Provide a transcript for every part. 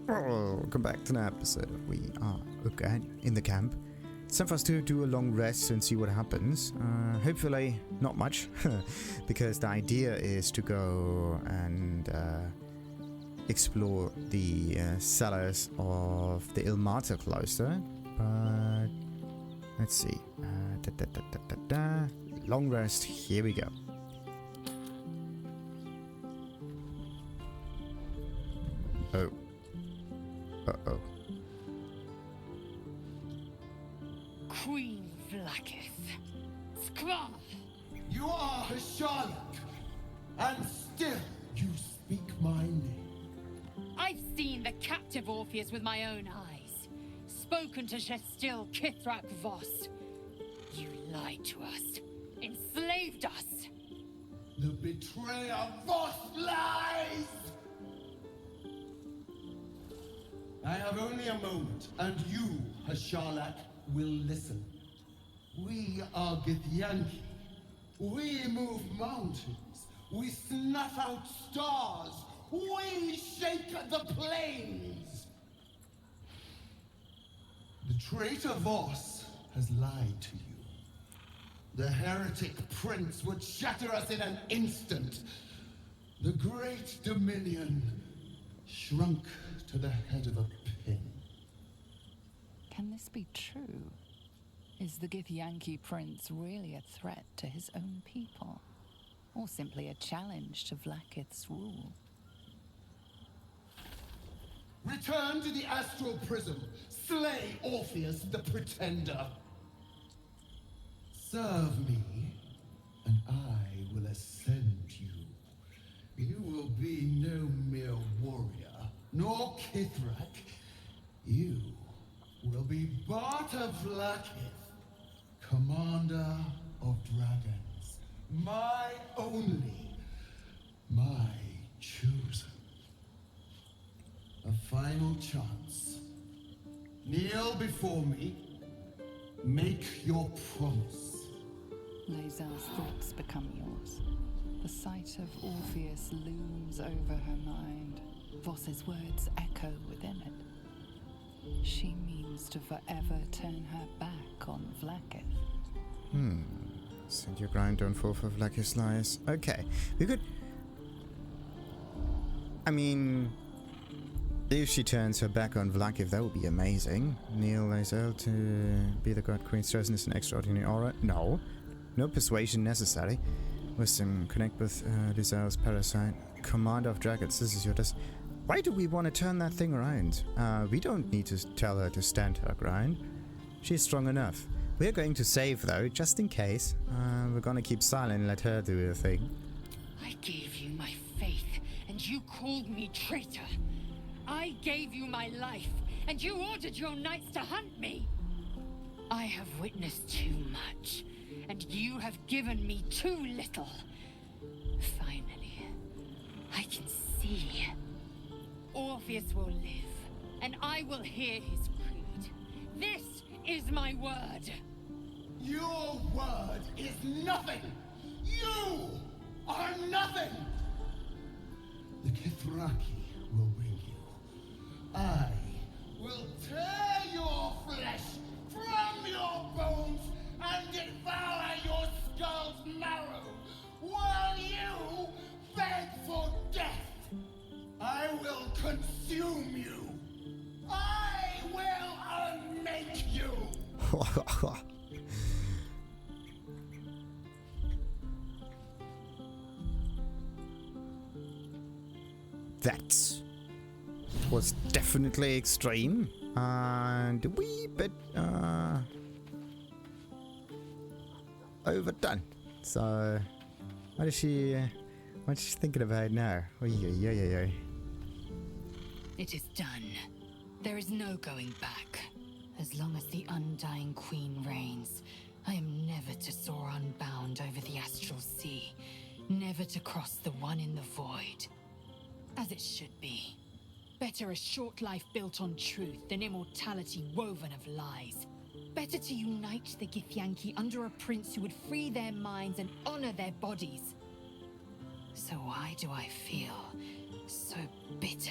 Welcome back to the episode. We are okay in the camp. It's time for us to do a long rest and see what happens. Hopefully not much, because the idea is to go and explore the cellars of the Ilmater Cloister. But let's see. Long rest. Here we go. Oh. Uh-oh. Queen Vlaakith. Skra! You are Charlotte, and still you speak my name. I've seen the captive Orpheus with my own eyes. Spoken to Shestil Kithrak Voss. You lied to us. Enslaved us. The betrayer Voss lies! I have only a moment, and you, Charlotte, will listen. We are Githyanki. We move mountains. We snuff out stars. We shake the plains. The traitor Voss has lied to you. The heretic prince would shatter us in an instant. The great dominion shrunk to the head of a pin. Can this be true? Is the Githyanki prince really a threat to his own people? Or simply a challenge to Vlaakith's rule? Return to the astral prism. Slay Orpheus the Pretender. Serve me, and I will ascend you. You will be no mere warrior, nor Kithrak. You will be Barta Vlaakith, commander of dragons. My only, my chosen. A final chance. Kneel before me. Make your promise. Lae'zel's thoughts become yours. The sight of Orpheus looms over her mind. Voss's words echo within it. She means to forever turn her back on Vlaakith. Send your grind don't fall for Vlaakith's lies. Okay. We could... I mean... if she turns her back on Vlaakith, that would be amazing. Kneel Lae'zel to be the God Queen's chosen is an extraordinary aura. No. No persuasion necessary. Wisdom, connect with Lae'zel's parasite. Commander of dragons, this is your Why do we want to turn that thing around? We don't need to tell her to stand her ground. She's strong enough. We're going to save, though, just in case. We're gonna keep silent and let her do her thing. I gave you my faith, and you called me traitor. I gave you my life, and you ordered your knights to hunt me. I have witnessed too much, and you have given me too little. Finally, I can see. Orpheus will live, and I will hear his creed. This is my word. Your word is nothing. You are nothing. The Kithraki will bring you. I will tear your flesh from your bones and devour your skull's marrow while you beg for death. I will consume you. I will unmake you. That was definitely extreme and a wee bit overdone. So what is she thinking about now? Oy. It is done. There is no going back. As long as the Undying Queen reigns, I am never to soar unbound over the astral sea, never to cross the one in the void. As it should be. Better a short life built on truth than immortality woven of lies. Better to unite the Githyanki under a prince who would free their minds and honor their bodies. So why do I feel so bitter?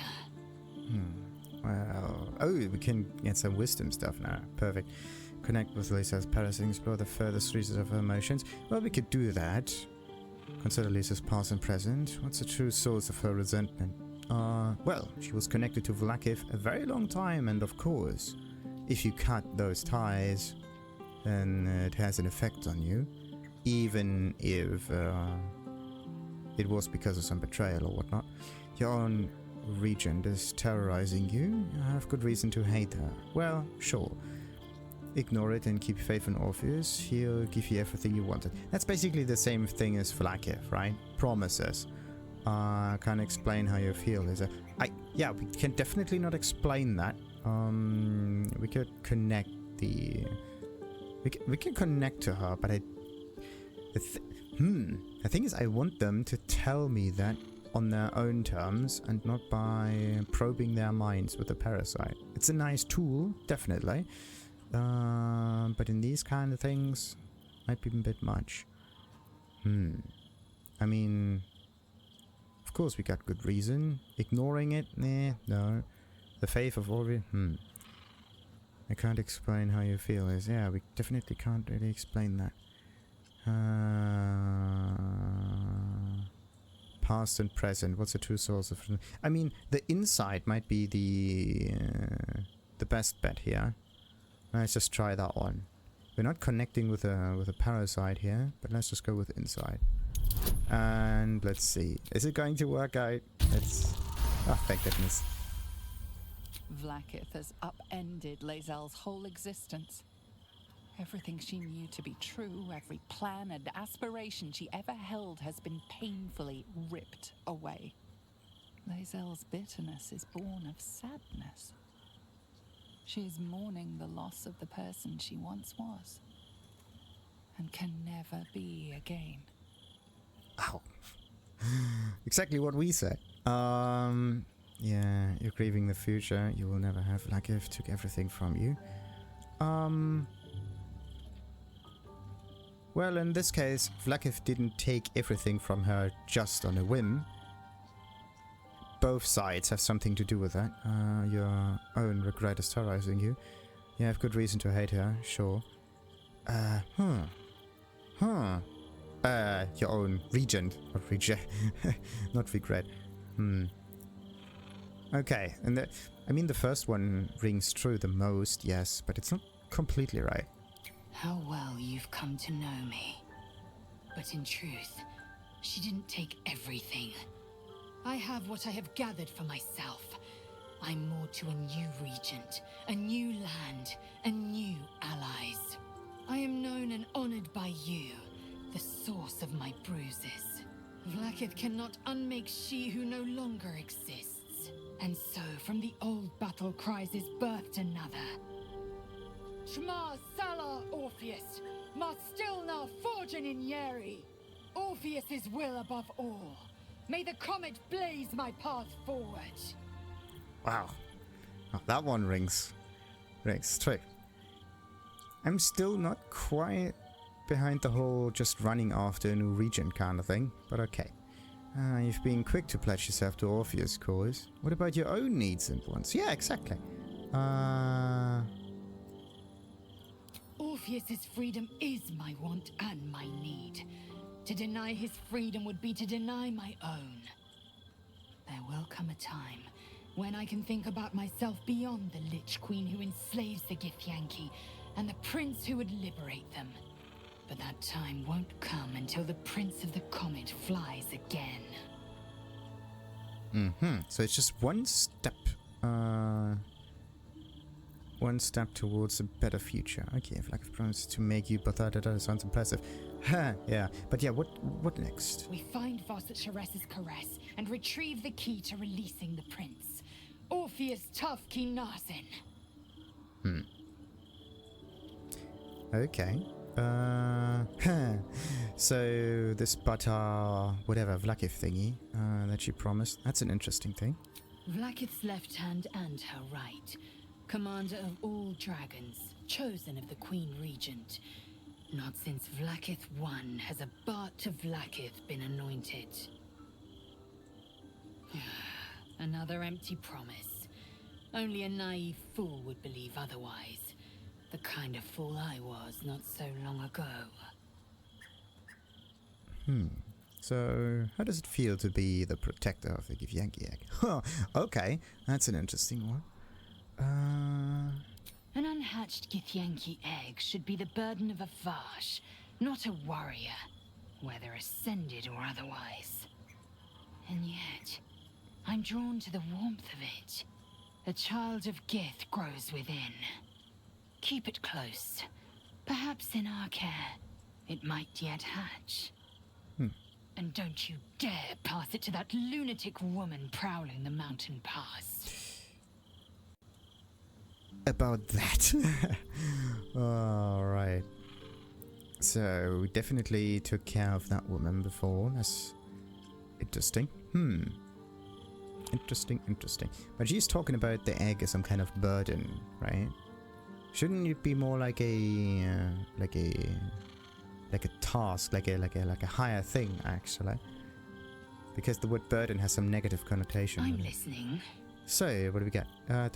Well, oh, we can get some wisdom stuff now. Perfect. Connect with Lisa's palace and explore the furthest reaches of her emotions. Well, we could do that. Consider Lisa's past and present. What's the true source of her resentment? Well, she was connected to Vlaakith a very long time, and of course, if you cut those ties, then it has an effect on you. Even if it was because of some betrayal or whatnot. Your own regent is terrorizing you. You have good reason to hate her. Well, sure. Ignore it and keep faith in Orpheus. He'll give you everything you wanted. That's basically the same thing as Vlaakith, right? Promises. Can't explain how you feel. Yeah, we can definitely not explain that. We could connect we can connect to her, but the thing is, I want them to tell me that on their own terms and not by probing their minds with a parasite. It's a nice tool, definitely. But in these kind of things, might be a bit much. I mean, of course we got good reason. Ignoring it? Nah, no. The faith of Orvi? I can't explain how you feel is. Yeah, we definitely can't really explain that. Past and present. What's the true source of... I mean, the inside might be the best bet here. Let's just try that one. We're not connecting with a parasite here, but let's just go with inside. And let's see. Is it going to work out? Oh, thank goodness. Vlaakith has upended Lae'zel's whole existence. Everything she knew to be true, every plan and aspiration she ever held has been painfully ripped away. Lae'zel's bitterness is born of sadness. She is mourning the loss of the person she once was, and can never be again. Ow. Exactly what we said. Yeah, you're grieving the future. You will never have. Vlaakith took everything from you. Well, in this case, Vlaakith didn't take everything from her just on a whim. Both sides have something to do with that. Your own regret is terrorizing you. You have good reason to hate her, sure. Your own regent, not regret. Okay, and I mean the first one rings true the most, yes, but it's not completely right. How well you've come to know me. But in truth, she didn't take everything. I have what I have gathered for myself. I'm moored to a new regent, a new land, and new allies. I am known and honored by you, the source of my bruises. Vlaakith cannot unmake she who no longer exists. And so, from the old battle cries is birthed another. Shma Salar Orpheus, Mat Stilna Forgin in Yeri. Orpheus's will above all. May the comet blaze my path forward. Wow. Oh, that one rings true. I'm still not quite behind the whole just running after a new regent kind of thing, but okay. You've been quick to pledge yourself to Orpheus' cause. What about your own needs and wants? Yeah, exactly. Orpheus's freedom is my want and my need. To deny his freedom would be to deny my own. There will come a time when I can think about myself beyond the Lich Queen who enslaves the Githyanki and the prince who would liberate them. But that time won't come until the Prince of the Comet flies again. So it's just one step towards a better future. Okay, if Vlaakith promises to make you but that sounds impressive. Yeah, but yeah, what next? We find Voss at Sharess's caress and retrieve the key to releasing the prince. Orpheus Tufki Narsin. Okay. So this whatever Vlaakith thingy that she promised, that's an interesting thing. Vlaakith's left hand and her right. Commander of all dragons, chosen of the Queen Regent. Not since Vlaakith I has a Bart to Vlaakith been anointed. Another empty promise. Only a naive fool would believe otherwise. The kind of fool I was not so long ago. So, how does it feel to be the protector of the Gyldro? Huh, okay, that's an interesting one. An unhatched Githyanki egg should be the burden of a Vash, not a warrior, whether ascended or otherwise. And yet, I'm drawn to the warmth of it. A child of Gith grows within. Keep it close. Perhaps in our care, it might yet hatch. And don't you dare pass it to that lunatic woman prowling the mountain pass. About that. Alright. So, we definitely took care of that woman before. That's interesting. Interesting. But she's talking about the egg as some kind of burden, right? Shouldn't it be more like a task, like a higher thing, actually? Because the word burden has some negative connotation. I'm listening. So, what do we get? No.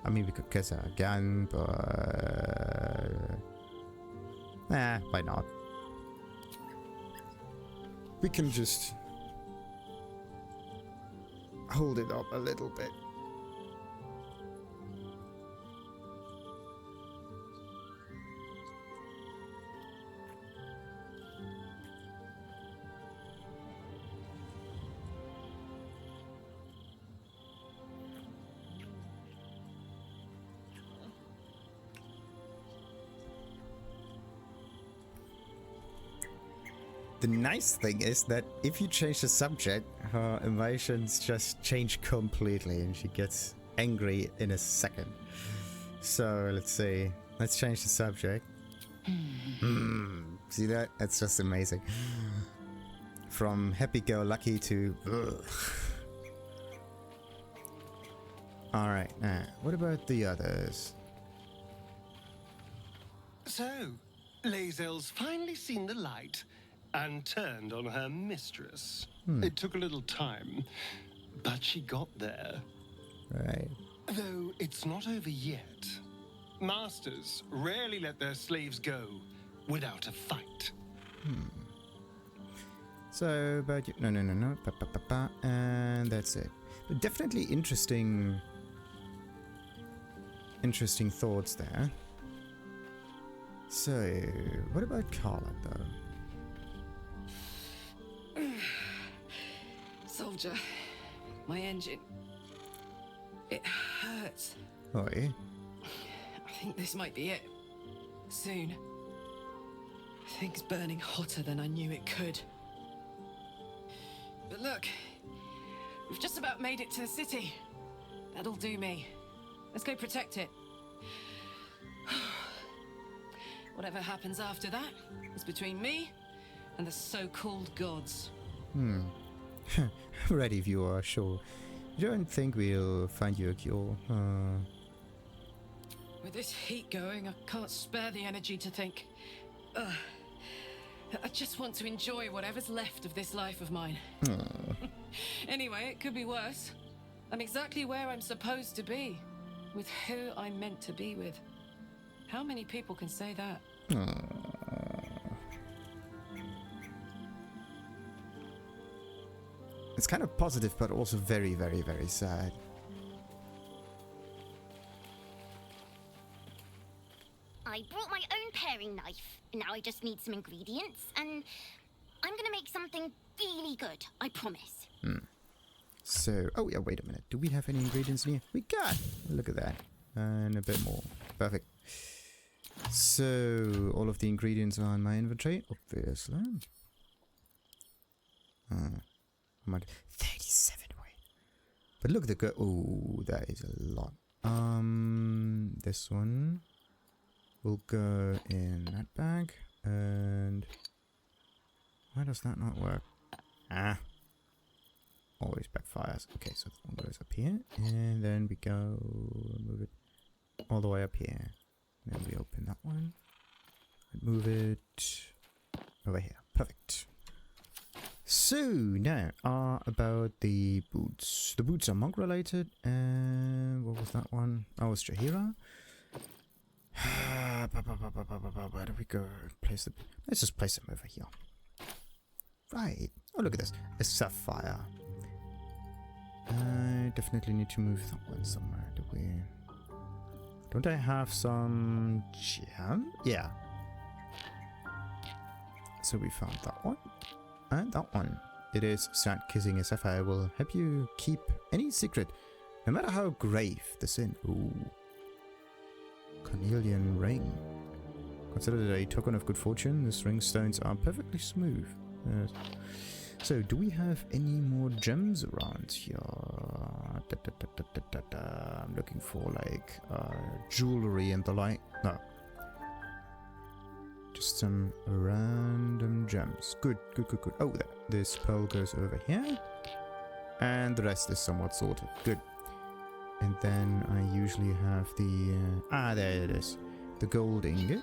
I mean, we could guess that again, but why not? We can just hold it up a little bit. The nice thing is that if you change the subject, her emotions just change completely and she gets angry in a second. So let's see. Let's change the subject. See that? That's just amazing. From happy-go-lucky to... Alright, what about the others? So, Lae'zel's finally seen the light and turned on her mistress. It took a little time, but she got there. Right. Though it's not over yet. Masters rarely let their slaves go without a fight. So, but no. And that's it. But definitely interesting thoughts there. So, what about Karlach, though? Soldier, my engine. It hurts. Oi. I think this might be it. Soon. Things burning hotter than I knew it could. But look, we've just about made it to the city. That'll do me. Let's go protect it. Whatever happens after that is between me and the so-called gods. Ready if you are, sure. You don't think we'll find you a cure? With this heat going, I can't spare the energy to think. I just want to enjoy whatever's left of this life of mine. Anyway, it could be worse. I'm exactly where I'm supposed to be, with who I'm meant to be with. How many people can say that? It's kind of positive, but also very, very, very sad. I brought my own paring knife. Now I just need some ingredients, and I'm gonna make something really good, I promise. So, oh yeah, wait a minute. Do we have any ingredients in here? We got! Look at that. And a bit more. Perfect. So, all of the ingredients are in my inventory, obviously. I'm at 37, wait. But look at the oh, that is a lot. This one will go in that bag. And why does that not work? Always backfires. Okay, so this one goes up here. And then we go move it all the way up here. Then we open that one. And move it over here. Perfect. So, now, about the boots. The boots are monk related, and what was that one? Oh, it's Jaheira. Where do we go? Place the. Let's just place them over here. Right. Oh, look at this. A sapphire. I definitely need to move that one somewhere. Do we? Don't I have some gem? Yeah. So we found that one. And that one. It is sad kissing a sapphire will help you keep any secret, no matter how grave the sin. Ooh. Cornelian ring. Considered a token of good fortune, these ring stones are perfectly smooth. So, do we have any more gems around here? I'm looking for like jewelry and the like. No. Just some random gems. Good. Oh, there. This pearl goes over here. And the rest is somewhat sorted. Good. And then I usually have the... there it is. The gold ingot.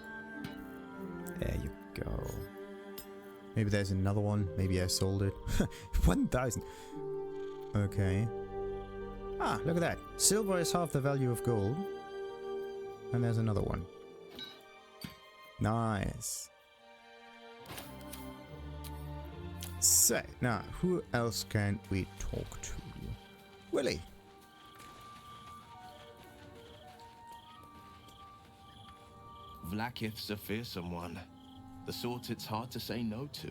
There you go. Maybe there's another one. Maybe I sold it. 1,000. Okay. Look at that. Silver is half the value of gold. And there's another one. Nice. So, now, who else can we talk to? Willie. Vlaakith's a fearsome one. The sort it's hard to say no to.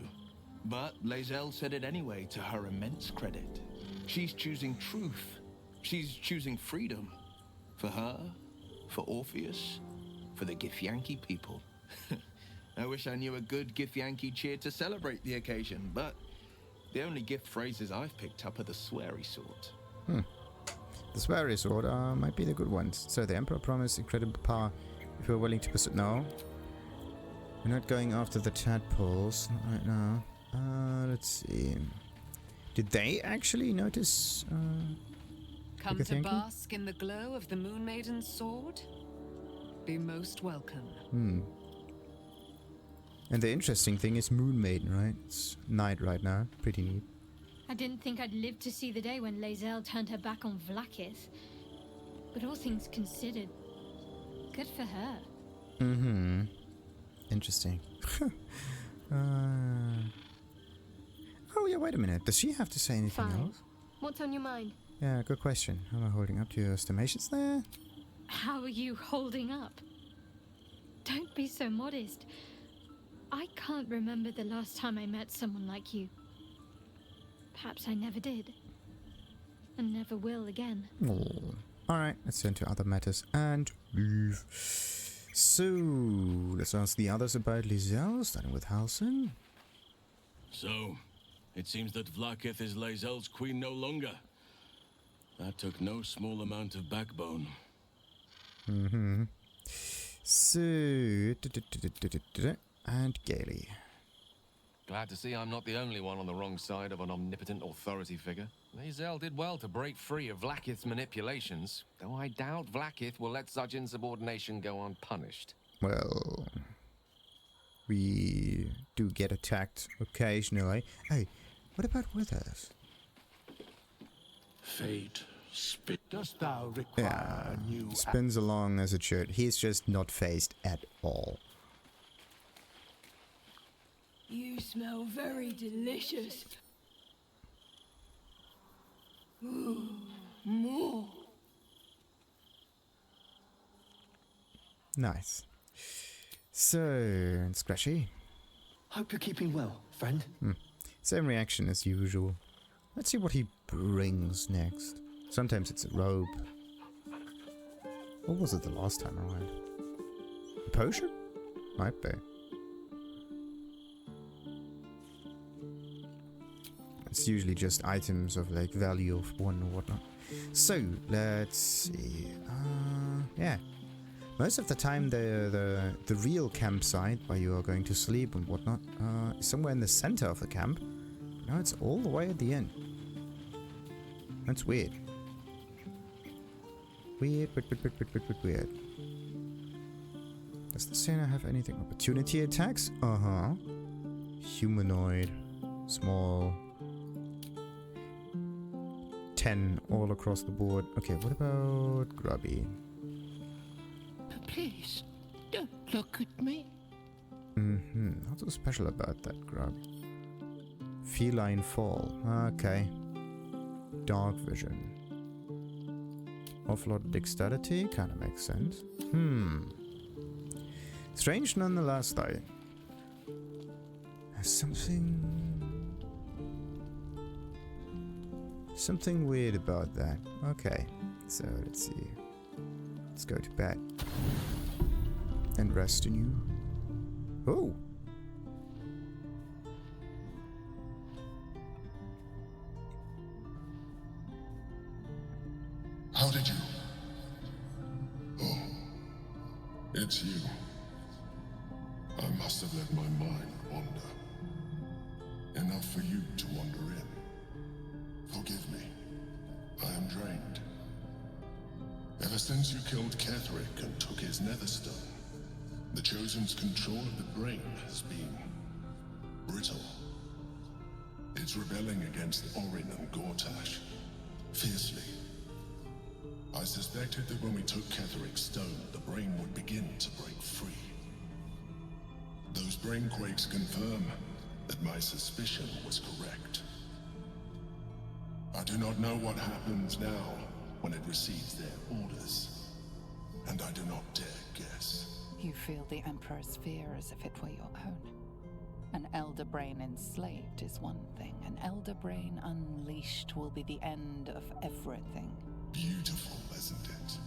But Lae'zel said it anyway, to her immense credit. She's choosing truth. She's choosing freedom. For her, for Orpheus, for the Githyanki people. I wish I knew a good Githyanki cheer to celebrate the occasion, but the only gift phrases I've picked up are the sweary sort. The sweary sort might be the good ones. So the Emperor promised incredible power if we're willing to pursue. No. We're not going after the tadpoles, not right now. Let's see. Did they actually notice? Come to bask in the glow of the Moon Maiden's sword? Be most welcome. And the interesting thing is Moon Maiden, right? It's night right now. Pretty neat. I didn't think I'd live to see the day when Lae'zel turned her back on Vlaakith. But all things considered, good for her. Interesting. Oh yeah, wait a minute. Does she have to say anything else? What's on your mind? Yeah, good question. How am I holding up to your estimations there? How are you holding up? Don't be so modest. I can't remember the last time I met someone like you. Perhaps I never did. And never will again. Oh. Alright, let's turn to other matters and leave. So, let's ask the others about Lae'zel, starting with Halsin. So, it seems that Vlaakith is Lae'zel's queen no longer. That took no small amount of backbone. So, and Gale. Glad to see I'm not the only one on the wrong side of an omnipotent authority figure. Lae'zel did well to break free of Vlaakith's manipulations, though I doubt Vlaakith will let such insubordination go unpunished. Well, we do get attacked occasionally. Hey, what about Withers? Fate, dost thou require Yeah, a new spins along as it should. He's just not phased at all. You smell very delicious. Ooh, more. Nice. So, and Scratchy. Hope you're keeping well, friend. Same reaction as usual. Let's see what he brings next. Sometimes it's a robe. What was it the last time around? A potion? Might be. It's usually just items of like value of 1 or whatnot. So, let's see. Yeah. Most of the time the real campsite where you are going to sleep and whatnot is somewhere in the center of the camp. Now it's all the way at the end. That's weird. Weird. Does the Sena have anything? Opportunity attacks? Humanoid. Small. 10 all across the board. Okay, what about Grubby? Please, don't look at me. What's so special about that Grub? Feline Fall. Okay. Dark Vision. Offload Dexterity? Kinda makes sense. Strange nonetheless, though. Something weird about that. Okay, so let's see. Let's go to bed. And rest in you. Oh! How did you? Oh, it's you. I must have let my mind wander. Enough for you to wander in. Forgive me. I am drained. Ever since you killed Ketheric and took his netherstone, the Chosen's control of the brain has been brittle. It's rebelling against Orin and Gortash fiercely. I suspected that when we took Ketheric's stone, the brain would begin to break free. Those brain quakes confirm that my suspicion was correct. I do not know what happens now when it receives their orders, and I do not dare guess. You feel the Emperor's fear as if it were your own. An elder brain enslaved is one thing. An elder brain unleashed will be the end of everything. Beautiful, isn't it?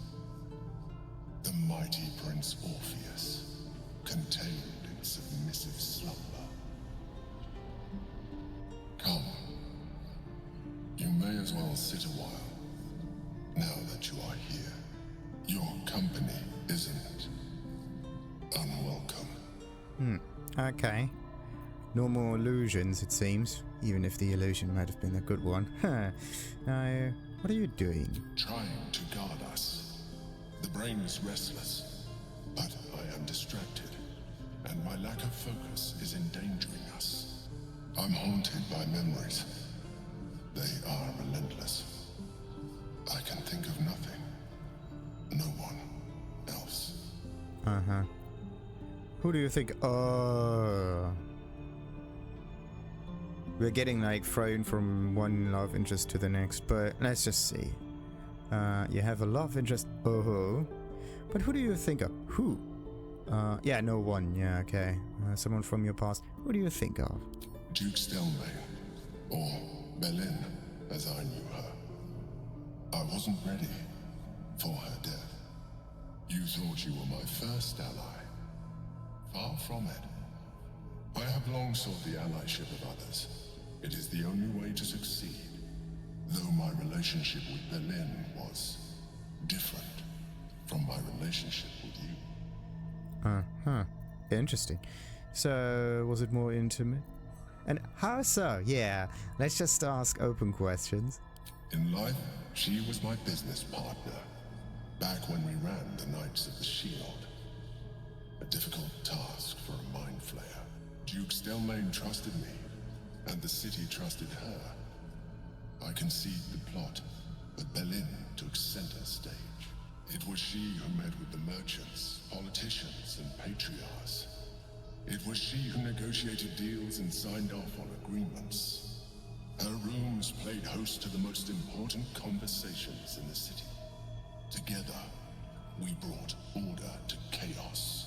The mighty Prince Orpheus, contained in submissive slumber. Come. You may as well sit a while, now that you are here. Your company isn't unwelcome. Okay. No more illusions, it seems. Even if the illusion might have been a good one. Now, what are you doing? Trying to guard us. The brain is restless, but I am distracted, and my lack of focus is endangering us. I'm haunted by memories. They are relentless. I can think of nothing. No one else. Uh-huh. Who do you think? We're getting like thrown from one love interest to the next, but let's just see. You have a love interest. Oh, but who do you think of? Who? Yeah, no one. Yeah, okay. Someone from your past. Who do you think of? Duke Stelmane, or Belin, as I knew her. I wasn't ready for her death. You thought you were my first ally. Far from it. I have long sought the allyship of others. It is the only way to succeed. Though my relationship with Belin was different from my relationship with you. Uh-huh. Interesting. So, was it more intimate? And how so? Yeah, let's just ask open questions. In life, she was my business partner. Back when we ran the Knights of the Shield. A difficult task for a mind flayer. Duke Stelmane trusted me, and the city trusted her. I conceived the plot, but Belin took center stage. It was she who met with the merchants, politicians, and patriarchs. It was she who negotiated deals and signed off on agreements. Her rooms played host to the most important conversations in the city. Together, we brought order to chaos.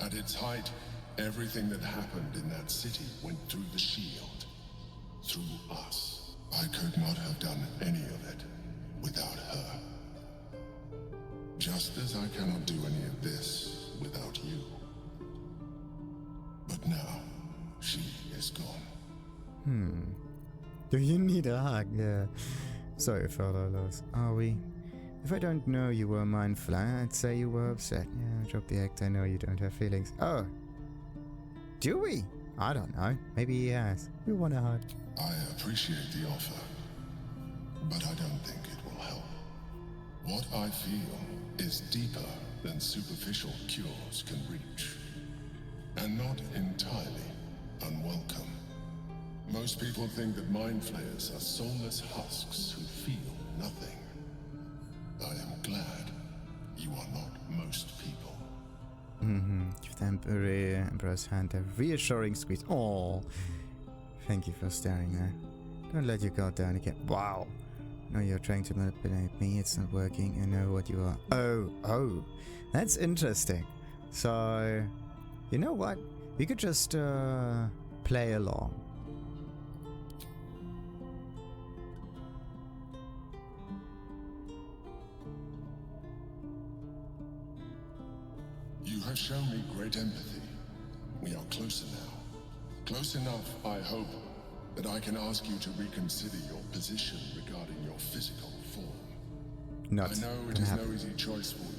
At its height, everything that happened in that city went through the shield. Through us. I could not have done any of it without her. Just as I cannot do any of this without you. But now, she is gone. Do you need a hug? Yeah. Sorry, fellow loves. Are we? If I don't know you were mindful, I'd say you were upset. Yeah, drop the act, I know you don't have feelings. Oh. Do we? I don't know. Maybe he has. We want a hug. I appreciate the offer, but I don't think it will help. What I feel is deeper than superficial cures can reach, and not entirely unwelcome. Most people think that mind flayers are soulless husks who feel nothing. I am glad you are not most people. Give the Emperor's hand a reassuring squeeze. Oh, thank you for staring there. Don't let your guard down again. Wow. No, you're trying to manipulate me. It's not working. I know what you are. Oh. That's interesting. So, you know what? We could just play along. You have shown me great empathy. We are closer now. Close enough, I hope, that I can ask you to reconsider your position regarding your physical form. I know it is no easy choice for you,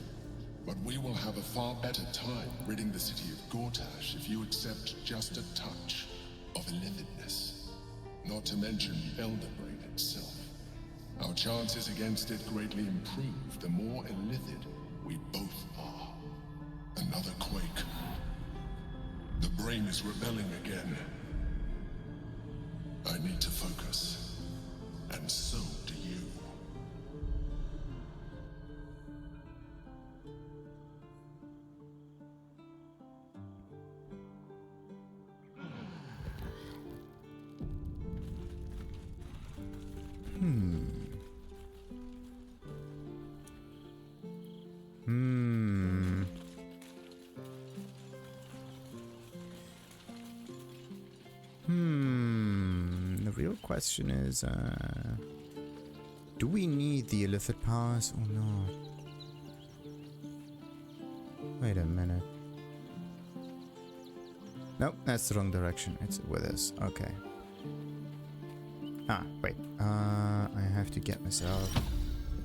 but we will have a far better time ridding the city of Gortash if you accept just a touch of illithidness. Not to mention the Elder Brain itself. Our chances against it greatly improve the more illithid we both are. Another quake. The brain is rebelling again. I need to focus, and so do you. The real question is, do we need the illithid powers or not? Wait a minute. Nope, that's the wrong direction. It's with us. Okay. Ah, wait. I have to get myself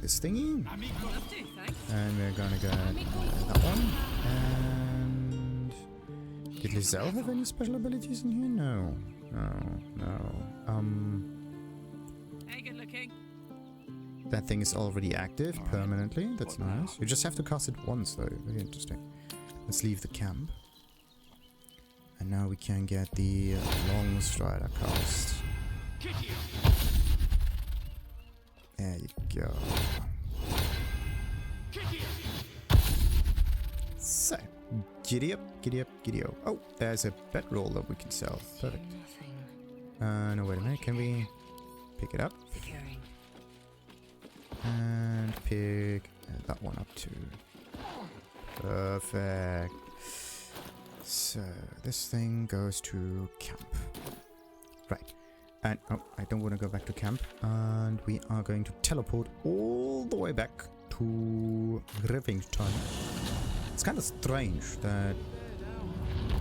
this thingy. And we're gonna get that one. And did Lae'zel have any special abilities in here? No. Hey, good looking. That thing is already active permanently. That's nice. You just have to cast it once though. Very interesting. Let's leave the camp. And now we can get the long strider cast. There you go. So, giddy up. Oh, there's a bedroll that we can sell. Perfect. No, wait a minute. Can we pick it up? And pick that one up too. Perfect. So, this thing goes to camp. Right. And, oh, I don't want to go back to camp. And we are going to teleport all the way back to Rivington. It's kind of strange that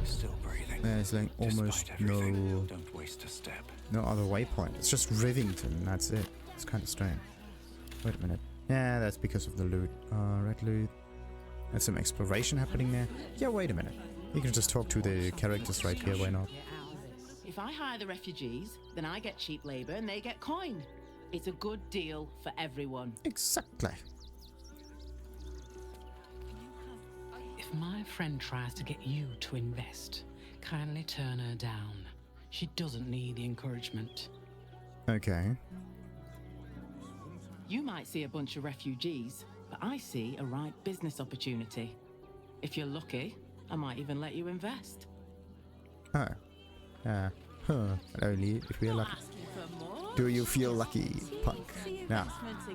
Still breathing. there's like almost no other waypoint. It's just Rivington, that's it. It's kind of strange. Wait a minute. Yeah, that's because of the loot. Red loot. There's some exploration happening there. Yeah, wait a minute. You can just talk to the characters right here, why not? If I hire the refugees, then I get cheap labor and they get coin. It's a good deal for everyone. Exactly. If my friend tries to get you to invest, kindly turn her down. She doesn't need the encouragement. Okay. You might see a bunch of refugees, but I see a right business opportunity. If you're lucky, I might even let you invest. Oh. But only if we are lucky. Do you feel lucky, punk? Now,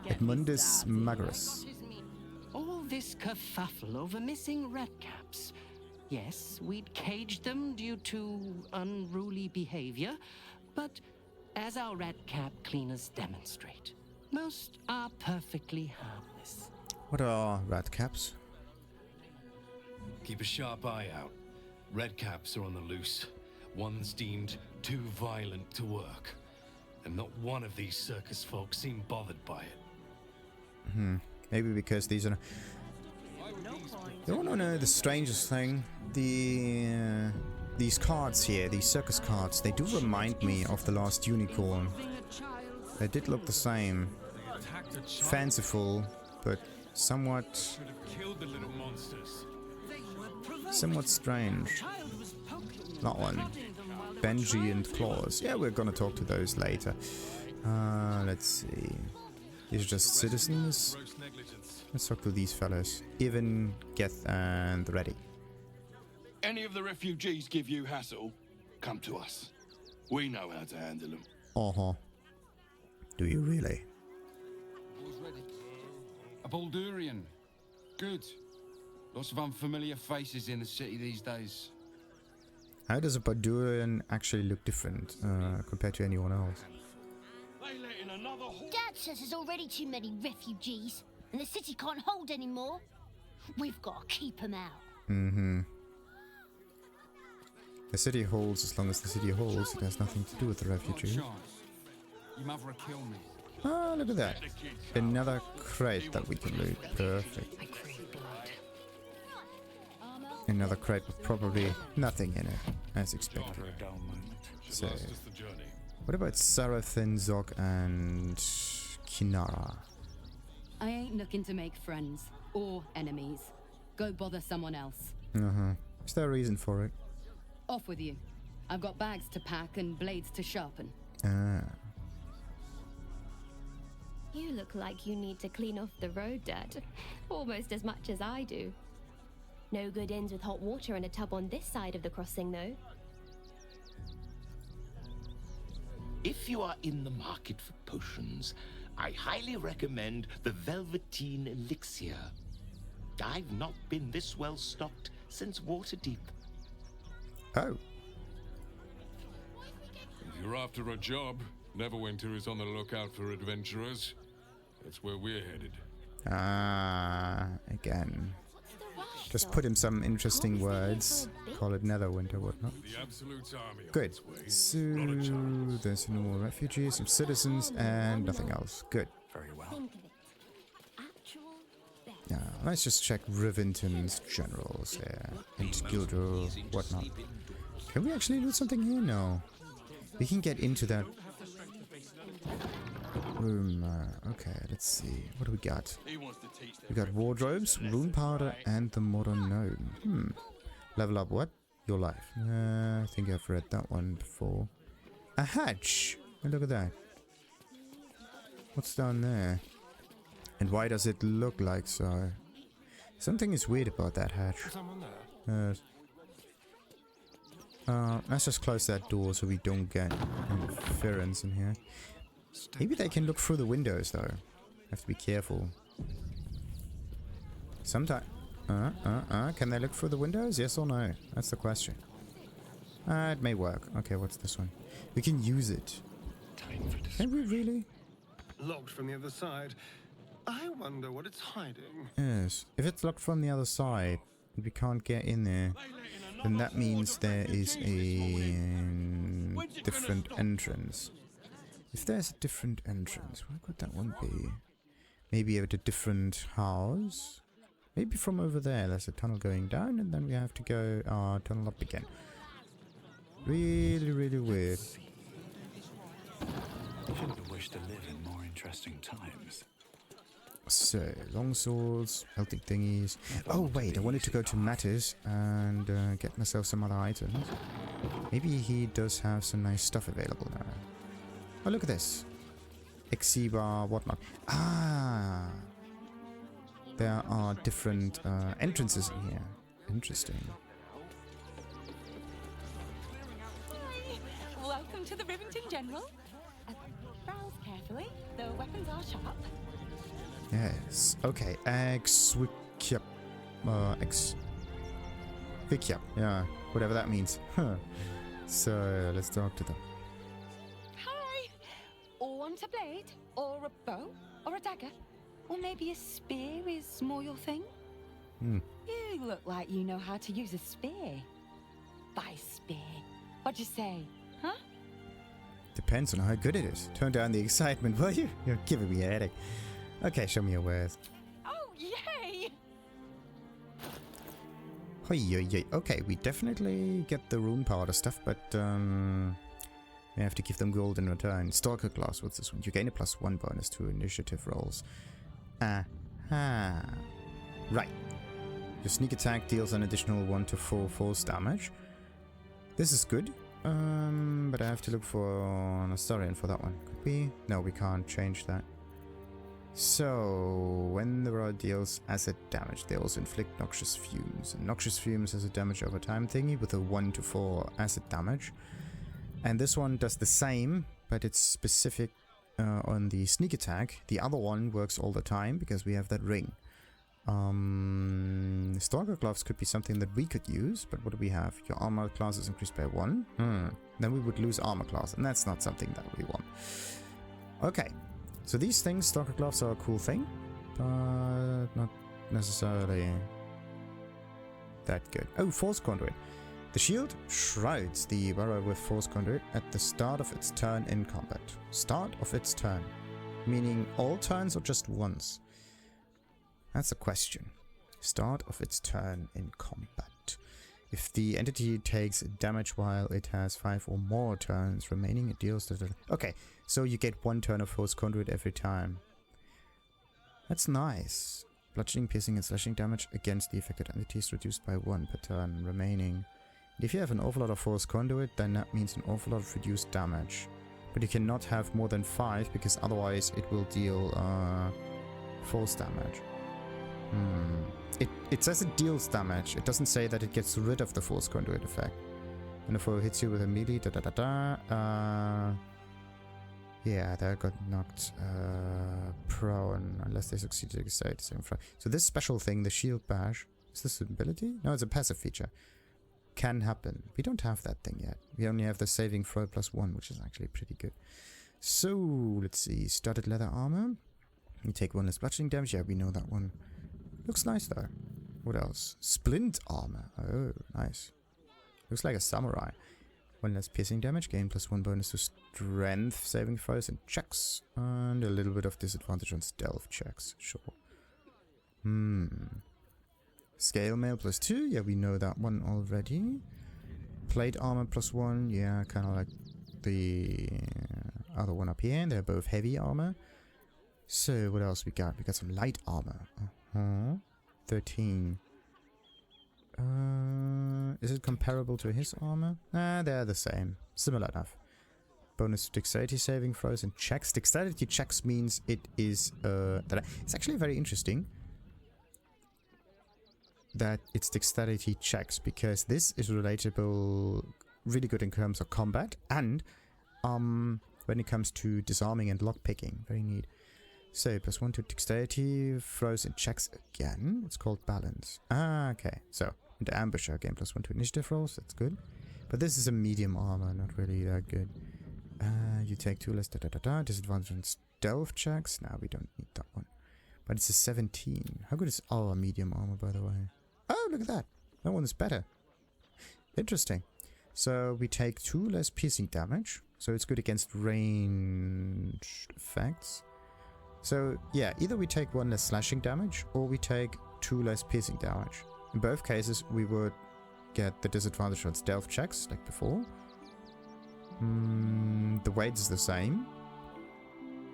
Edmundus Magnus. All this kerfuffle over missing redcaps. Yes, we'd caged them due to unruly behavior, but as our redcap cleaners demonstrate, most are perfectly harmless. What are redcaps? Keep a sharp eye out. Redcaps are on the loose. One's deemed too violent to work. And not one of these circus folks seem bothered by it. Maybe because these are... You wanna know the strangest thing? These cards here, these circus cards, they do remind me of the last unicorn. They did look the same. Fanciful, but somewhat strange. That one. Benji and Claus. Yeah, we're gonna talk to those later. Let's see. These are just citizens. Let's talk to these fellas. Even, Geth, and Ready. Any of the refugees give you hassle, come to us. We know how to handle them. Uh-huh. Do you really? A Baldurian. Good. Lots of unfamiliar faces in the city these days. How does a Baldurian actually look different compared to anyone else? Dad says there's already too many refugees, and the city can't hold any more. We've got to keep them out. Mm-hmm. The city holds as long as the city holds. It has nothing to do with the refugee. Your mother will kill me. Ah, look at that. Another crate that we can loot. Perfect. Another crate with probably nothing in it, as expected. So, what about Sarathin, Zog, and Kinara? I ain't looking to make friends or enemies. Go bother someone else. Uh-huh. Is there a reason for it? Off with you. I've got bags to pack and blades to sharpen. Ah. You look like you need to clean off the road, Dad. Almost as much as I do. No good inns with hot water and a tub on this side of the crossing, though. If you are in the market for potions, I highly recommend the Velveteen Elixir. I've not been this well stocked since Waterdeep. Oh. If you're after a job, Neverwinter is on the lookout for adventurers. That's where we're headed. Ah, again. Just put in some interesting words. Call it Netherwinter, whatnot. The Absolute's army. Good. So, there's no more refugees, some citizens, and nothing else. Good. Very well. Yeah, let's just check Rivington's generals here. And Gyldro, whatnot. Can we actually loot something here? No. We can get into that room. Okay, let's see. What do we got? We got wardrobes, rune powder, and the modern gnome. Level up what? Your life. I think I've read that one before. A hatch! Oh, look at that. What's down there? And why does it look like so? Something is weird about that hatch. Let's just close that door so we don't get interference in here. Maybe they can look through the windows though. Have to be careful. Sometimes. Can they look through the windows? Yes or no? That's the question. It may work. Okay, what's this one? We can use it. Can we really? Locked from the other side. I wonder what it's hiding. Yes. If it's locked from the other side, we can't get in there, then that means there is a different entrance. If there's a different entrance, where could that one be? Maybe at a different house? Maybe from over there. There's a tunnel going down, and then we have to go tunnel up again. Really, really weird. Shouldn't wish to live in more interesting times. So, long swords, melting thingies. Oh wait, I wanted to go to Mattis and get myself some other items. Maybe he does have some nice stuff available now. Oh, look at this. Exxvikyap, whatnot. Ah! There are different entrances in here. Interesting. Welcome to the Rivington General. Browse carefully. The weapons are sharp. Yes. Okay. Exxvikyap. Exxvikyap. Yeah. Whatever that means. Huh. So let's talk to them. Hi. Or want a blade, or a bow, or a dagger, or maybe a spear is more your thing. You look like you know how to use a spear. By spear. What'd you say? Huh? Depends on how good it is. Turn down the excitement, will you? You're giving me a headache. Okay, show me your wares. Oh, yay! Okay, we definitely get the rune powder stuff, but we have to give them gold in return. Stalker class, what's this one? You gain a +1 bonus to initiative rolls. Aha. Right. Your sneak attack deals an additional 1 to 4 force damage. This is good. But I have to look for an Astarion for that one. Could we? No, we can't change that. So, when the rod deals acid damage, they also inflict noxious fumes. And noxious fumes has a damage over time thingy with a 1 to 4 acid damage. And this one does the same, but it's specific on the sneak attack. The other one works all the time because we have that ring. Stalker gloves could be something that we could use, but what do we have? Your armor class is increased by 1. Then we would lose armor class, and that's not something that we want. Okay, so these things, stalker gloves, are a cool thing, but not necessarily that good. Oh, force conduit. The shield shrouds the wearer with force conduit at the start of its turn in combat. Start of its turn, meaning all turns or just once? That's a question. Start of its turn in combat. If the entity takes damage while it has 5 or more turns remaining, it deals... Okay, so you get 1 turn of force conduit every time. That's nice. Bludgeoning, piercing and slashing damage against the affected entity is reduced by 1 per turn remaining. If you have an awful lot of force conduit, then that means an awful lot of reduced damage. But you cannot have more than 5, because otherwise it will deal force damage. It says it deals damage. It doesn't say that it gets rid of the force conduit effect. And if it hits you with a melee, yeah, they got knocked prone unless they succeed to excite the same front. So this special thing, the shield bash, is this an ability? No, it's a passive feature. Can happen. We don't have that thing yet. We only have the saving throw +1, which is actually pretty good. So let's see. Studded leather armor. You take 1 less bludgeoning damage. Yeah, we know that one. Looks nice though. What else? Splint armor. Oh, nice. Looks like a samurai. 1 less piercing damage. Gain +1 bonus to strength saving throws and checks. And a little bit of disadvantage on stealth checks. Sure. Scale mail +2. Yeah, we know that one already. Plate armor +1. Yeah, kind of like the other one up here. And they're both heavy armor. So, what else we got? We got some light armor. 13. Is it comparable to his armor? They're the same. Similar enough. Bonus to dexterity saving throws and checks. Dexterity checks means it is... it's actually very interesting that it's dexterity checks, because this is relatable, really good in terms of combat, and when it comes to disarming and lockpicking. Very neat. So, +1 to dexterity, throws and checks again. It's called balance. Okay. So, into ambusher, again +1 to initiative rolls. That's good. But this is a medium armor, not really that good. You take 2 less disadvantage on stealth checks. No, we don't need that one. But it's a 17. How good is our medium armor, by the way? Oh, look at that. That one's better. Interesting. So, we take 2 less piercing damage. So, it's good against ranged effects. So, yeah, either we take 1 less slashing damage, or we take 2 less piercing damage. In both cases, we would get the disadvantage on stealth checks, like before. The weight is the same.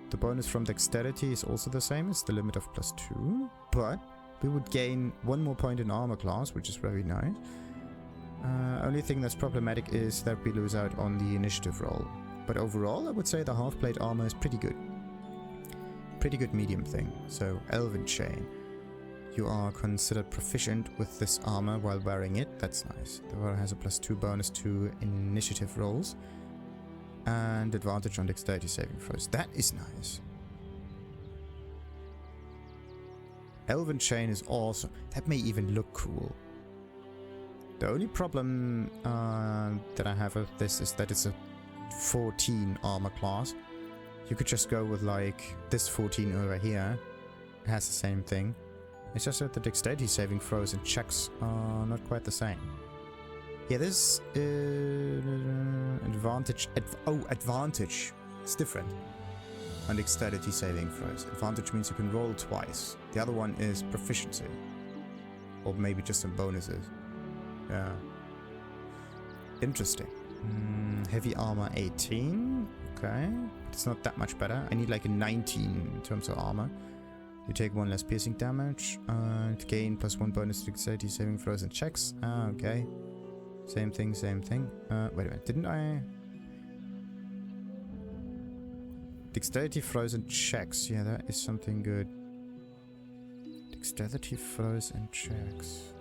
The bonus from dexterity is also the same, it's the limit of +2. But we would gain 1 more point in armor class, which is very nice. Only thing that's problematic is that we lose out on the initiative roll. But overall, I would say the half-plate armor is pretty good. Pretty good medium thing. So, Elven Chain. You are considered proficient with this armor while wearing it. That's nice. The wearer has a +2 bonus to initiative rolls. And advantage on dexterity saving throws. That is nice. Elven Chain is awesome. That may even look cool. The only problem that I have with this is that it's a 14 armor class. You could just go with like this 14 over here. It has the same thing. It's just that the dexterity saving throws and checks are not quite the same. Yeah, this advantage. Advantage. It's different. On dexterity saving throws. Advantage means you can roll twice. The other one is proficiency. Or maybe just some bonuses. Yeah. Interesting. Heavy armor 18. Okay. It's not that much better. I need like a 19 in terms of armor. You take 1 less piercing damage. To gain +1 bonus to dexterity saving throws and checks. Okay. Same thing, same thing. Wait a minute, didn't I... Dexterity throws and checks. Yeah, that is something good. Dexterity throws and checks.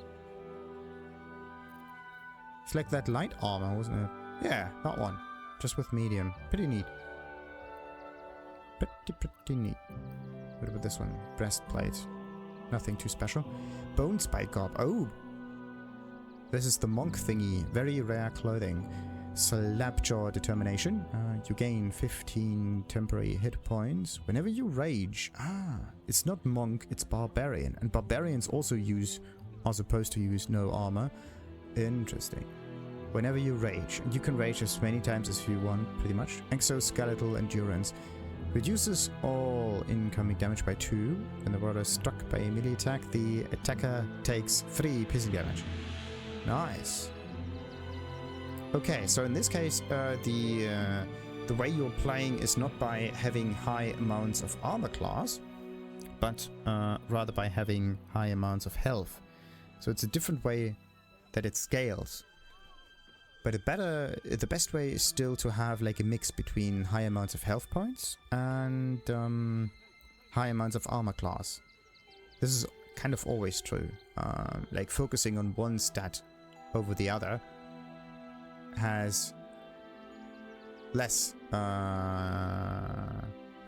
It's like that light armor, wasn't it? Yeah, that one. Just with medium. Pretty neat. Pretty neat. What about this one? Breastplate. Nothing too special. Bone spike garb. Oh! This is the monk thingy. Very rare clothing. Slapjaw determination. You gain 15 temporary hit points whenever you rage. It's not monk, it's barbarian. And barbarians also are supposed to use no armor. Interesting. Whenever you rage. And you can rage as many times as you want, pretty much. Exoskeletal endurance. Reduces all incoming damage by 2. When the warrior is struck by a melee attack, the attacker takes 3 piercing damage. Nice. Okay, so in this case, the way you're playing is not by having high amounts of armor class, but rather by having high amounts of health. So it's a different way that it scales. But the best way is still to have like a mix between high amounts of health points and high amounts of armor class. This is kind of always true. Like focusing on one stat over the other has less,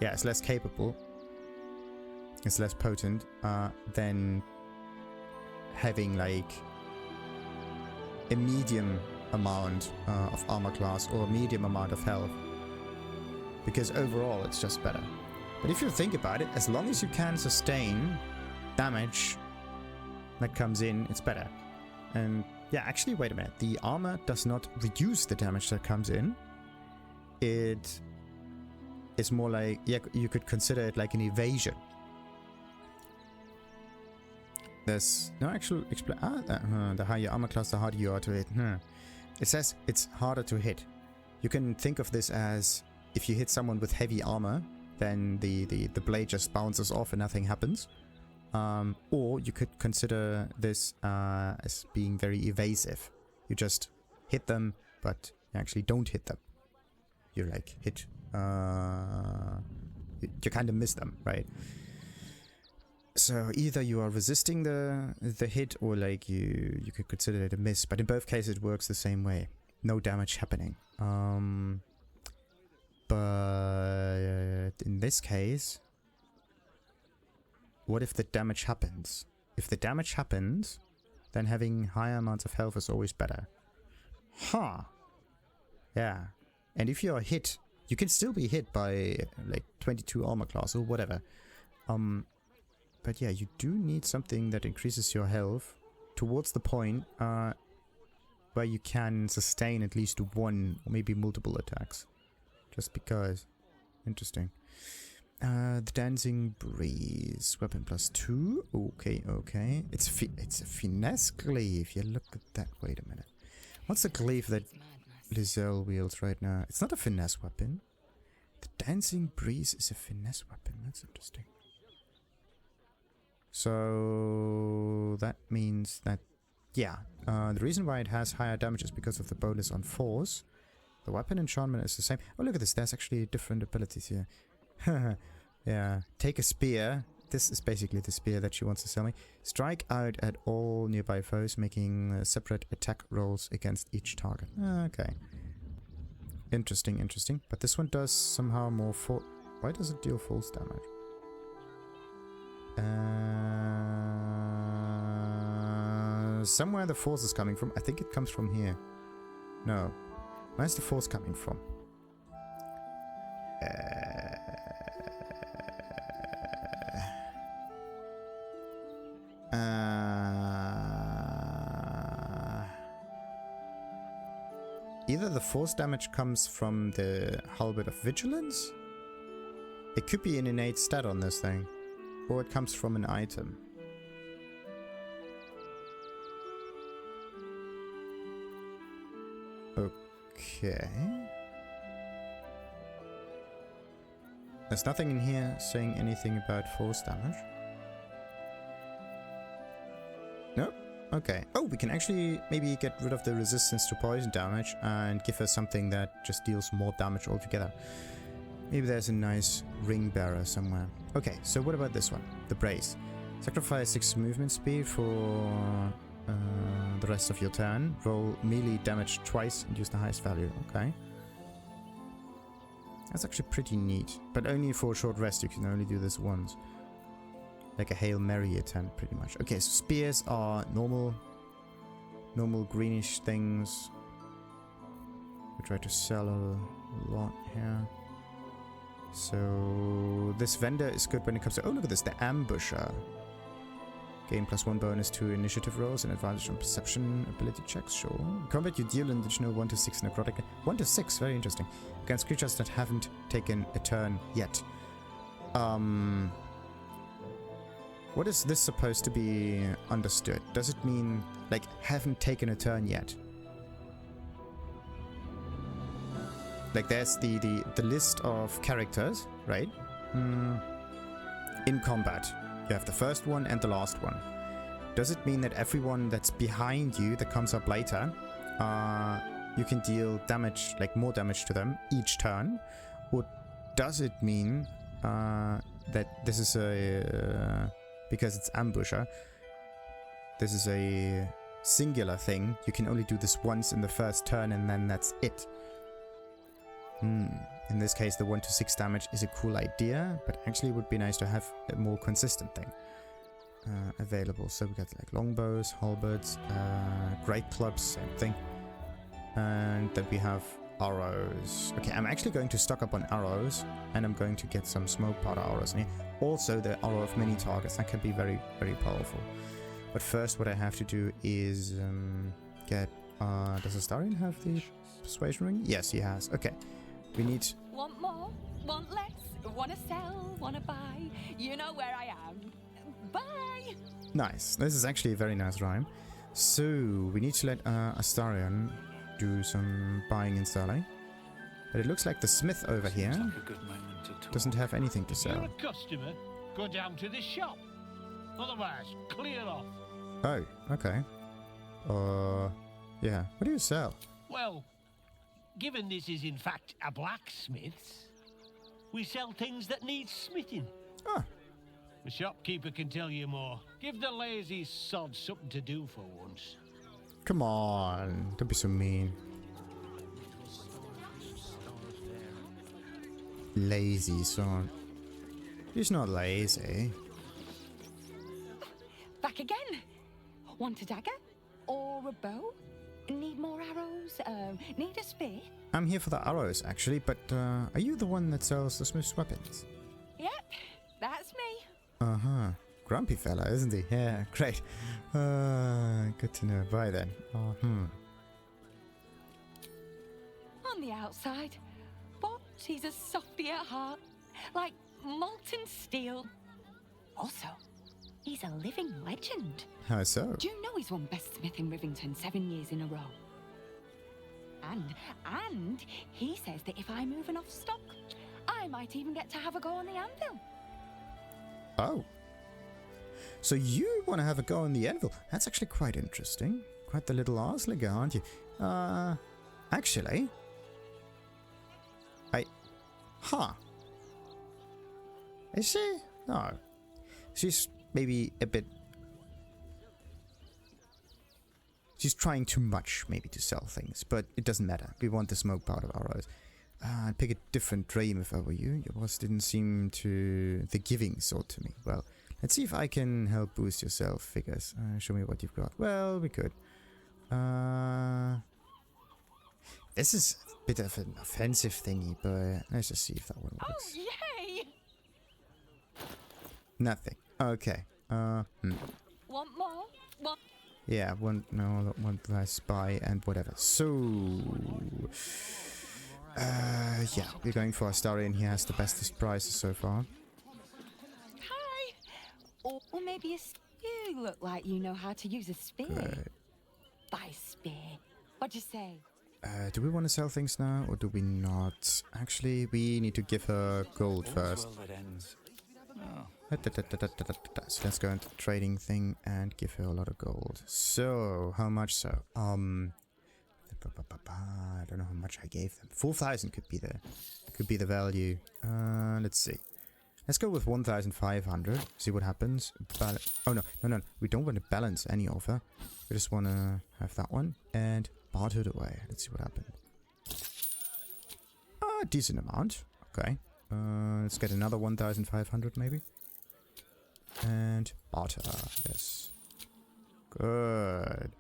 it's less capable, it's less potent than having like a medium amount of armor class or a medium amount of health, because overall it's just better. But if you think about it, as long as you can sustain damage that comes in, it's better. And yeah, actually, wait a minute. The armor does not reduce the damage that comes in. It is more like, yeah, you could consider it like an evasion. There's no actual the higher armor class, the harder you are to hit. It says it's harder to hit. You can think of this as if you hit someone with heavy armor, then the blade just bounces off and nothing happens. Or you could consider this as being very evasive. You just hit them, but you actually don't hit them. You like hit, you kind of miss them, right? So either you are resisting the hit, or like you could consider it a miss. But in both cases, it works the same way. No damage happening. But in this case, what if the damage happens? If the damage happens, then having higher amounts of health is always better. Yeah. And if you are hit, you can still be hit by like 22 armor class or whatever. But yeah, you do need something that increases your health towards the point where you can sustain at least one or maybe multiple attacks. Just because. Interesting. The Dancing Breeze. Weapon +2. Okay. It's a finesse glaive. Yeah, look at that. Wait a minute. What's the glaive that Lae'zel wields right now? It's not a finesse weapon. The Dancing Breeze is a finesse weapon. That's interesting. So that means that, yeah, the reason why it has higher damage is because of the bonus on force. The weapon enchantment is the same. Oh, look at this. There's actually different abilities here. Yeah. Take a spear. This is basically the spear that she wants to sell me. Strike out at all nearby foes, making separate attack rolls against each target. Okay. Interesting. But this one does somehow more force. Why does it deal force damage? Somewhere the force is coming from. I think it comes from here. No. Where's the force coming from? Either the force damage comes from the Halberd of Vigilance. It could be an innate stat on this thing. Or it comes from an item. Okay. There's nothing in here saying anything about force damage. Nope. Okay. Oh, we can actually maybe get rid of the resistance to poison damage and give her something that just deals more damage altogether. Maybe there's a nice ring bearer somewhere. Okay, so what about this one? The brace. Sacrifice 6 movement speed for the rest of your turn. Roll melee damage twice and use the highest value. Okay. That's actually pretty neat. But only for a short rest. You can only do this once. Like a Hail Mary attempt, pretty much. Okay, so spears are normal greenish things. We try to sell a lot here. So this vendor is good when it comes to... Oh, look at this, the ambusher. Gain +1 bonus to initiative rolls and advantage on perception ability checks, sure. In combat, you deal an additional 1 to 6 necrotic... 1 to 6, very interesting. Against creatures that haven't taken a turn yet. What is this supposed to be understood? Does it mean, like, haven't taken a turn yet? Like, there's the list of characters, right? In combat. You have the first one and the last one. Does it mean that everyone that's behind you, that comes up later, you can deal damage, like more damage to them each turn? Or does it mean that this is a... because it's ambusher, this is a singular thing. You can only do this once in the first turn and then that's it. In this case, the 1 to 6 damage is a cool idea, but actually it would be nice to have a more consistent thing available. So we got like longbows, halberds, great clubs, same thing. And then we have arrows. Okay, I'm actually going to stock up on arrows, and I'm going to get some smoke powder arrows in here. Also, the arrow of many targets, that can be very, very powerful. But first, what I have to do is get... does Astarion have the persuasion ring? Yes, he has. Okay, we need... Want more? Want less? Wanna sell? Wanna buy? You know where I am. Bye! Nice. This is actually a very nice rhyme. So, we need to let Astarion do some buying and selling. But it looks like the smith over here doesn't have anything to sell. If you're a customer, go down to the shop. Otherwise, clear off. Oh, okay. Yeah. What do you sell? Well, given this is in fact a blacksmith's, we sell things that need smithing. Ah. The shopkeeper can tell you more. Give the lazy sod something to do for once. Come on, don't be so mean. Lazy son. He's not lazy. Back again. Want a dagger? Or a bow? Need more arrows? Need a spear? I'm here for the arrows, actually, but are you the one that sells the smith's weapons? Yep, that's me. Uh-huh. Grumpy fella, isn't he? Yeah, great. Good to know. Bye then. On the outside, but he's a softy at heart, like molten steel. Also, he's a living legend. How so? Do you know he's won Best Smith in Rivington 7 years in a row? And he says that if I move enough stock, I might even get to have a go on the anvil. Oh. So you want to have a go on the anvil? That's actually quite interesting. Quite the little arslinger, aren't you? Actually... Is she? No. She's maybe a bit... She's trying too much, maybe, to sell things. But it doesn't matter. We want the smoke powder arrows. I'd pick a different dream if I were you. Your boss didn't seem to... the giving sort to me. Well, let's see if I can help boost your sales figures. Show me what you've got. Well, we could. This is a bit of an offensive thingy, but let's just see if that one works. Oh, yay! Nothing. Okay. Want more? Want... Yeah, one less buy and whatever. So... yeah, we're going for Astarion. He has the bestest prices so far. Hi! Or maybe you look like you know how to use a spear. Good. Buy spear. What'd you say? Do we want to sell things now, or do we not? Actually, we need to give her gold first. So let's go into the trading thing and give her a lot of gold. So, how much so? I don't know how much I gave them. 4,000 could be the value. Let's see. Let's go with 1,500. See what happens. Oh no. We don't want to balance any offer. We just want to have that one and barter it away. Let's see what happens. Decent amount. Okay. Let's get another 1,500 maybe. And barter. Yes. Good.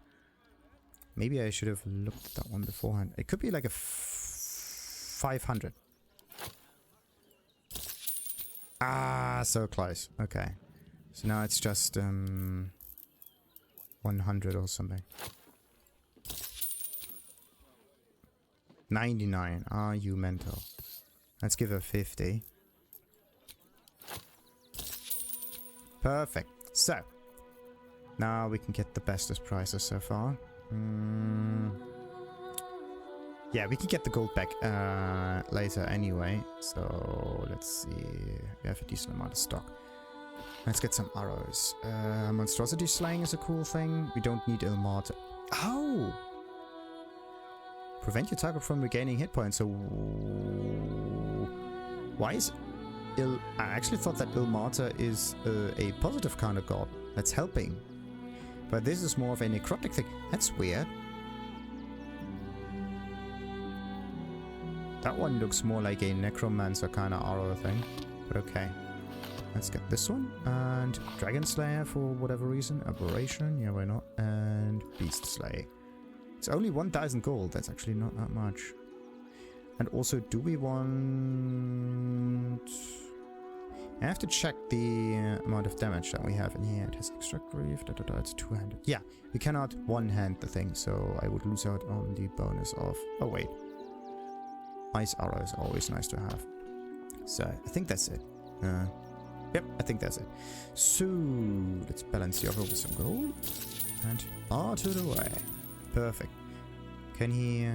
Maybe I should have looked at that one beforehand. It could be like a 500. So close. Okay. So now it's just 100 or something. 99. Are you mental? Let's give her 50. Perfect. So, now we can get the bestest prices so far. Yeah, we can get the gold back later anyway. So, let's see. We have a decent amount of stock. Let's get some arrows. Monstrosity slaying is a cool thing. We don't need Ilmater. Oh! Prevent your target from regaining hit points. So, why is I actually thought that Ilmater is a positive kind of god that's helping. But this is more of a necrotic thing. That's weird. That one looks more like a necromancer kind of arrow thing. But okay. Let's get this one. And Dragon Slayer for whatever reason. Aberration. Yeah, why not? And Beast Slay. It's only 1,000 gold. That's actually not that much. And also, do we want... I have to check the amount of damage that we have in here. It has extra grief. It's two-handed. Yeah, we cannot one-hand the thing, so I would lose out on the bonus of... Oh, wait. Ice arrow is always nice to have. So, I think that's it. Yep, I think that's it. So, let's balance the offer with some gold. And barter it away. Perfect. Can he...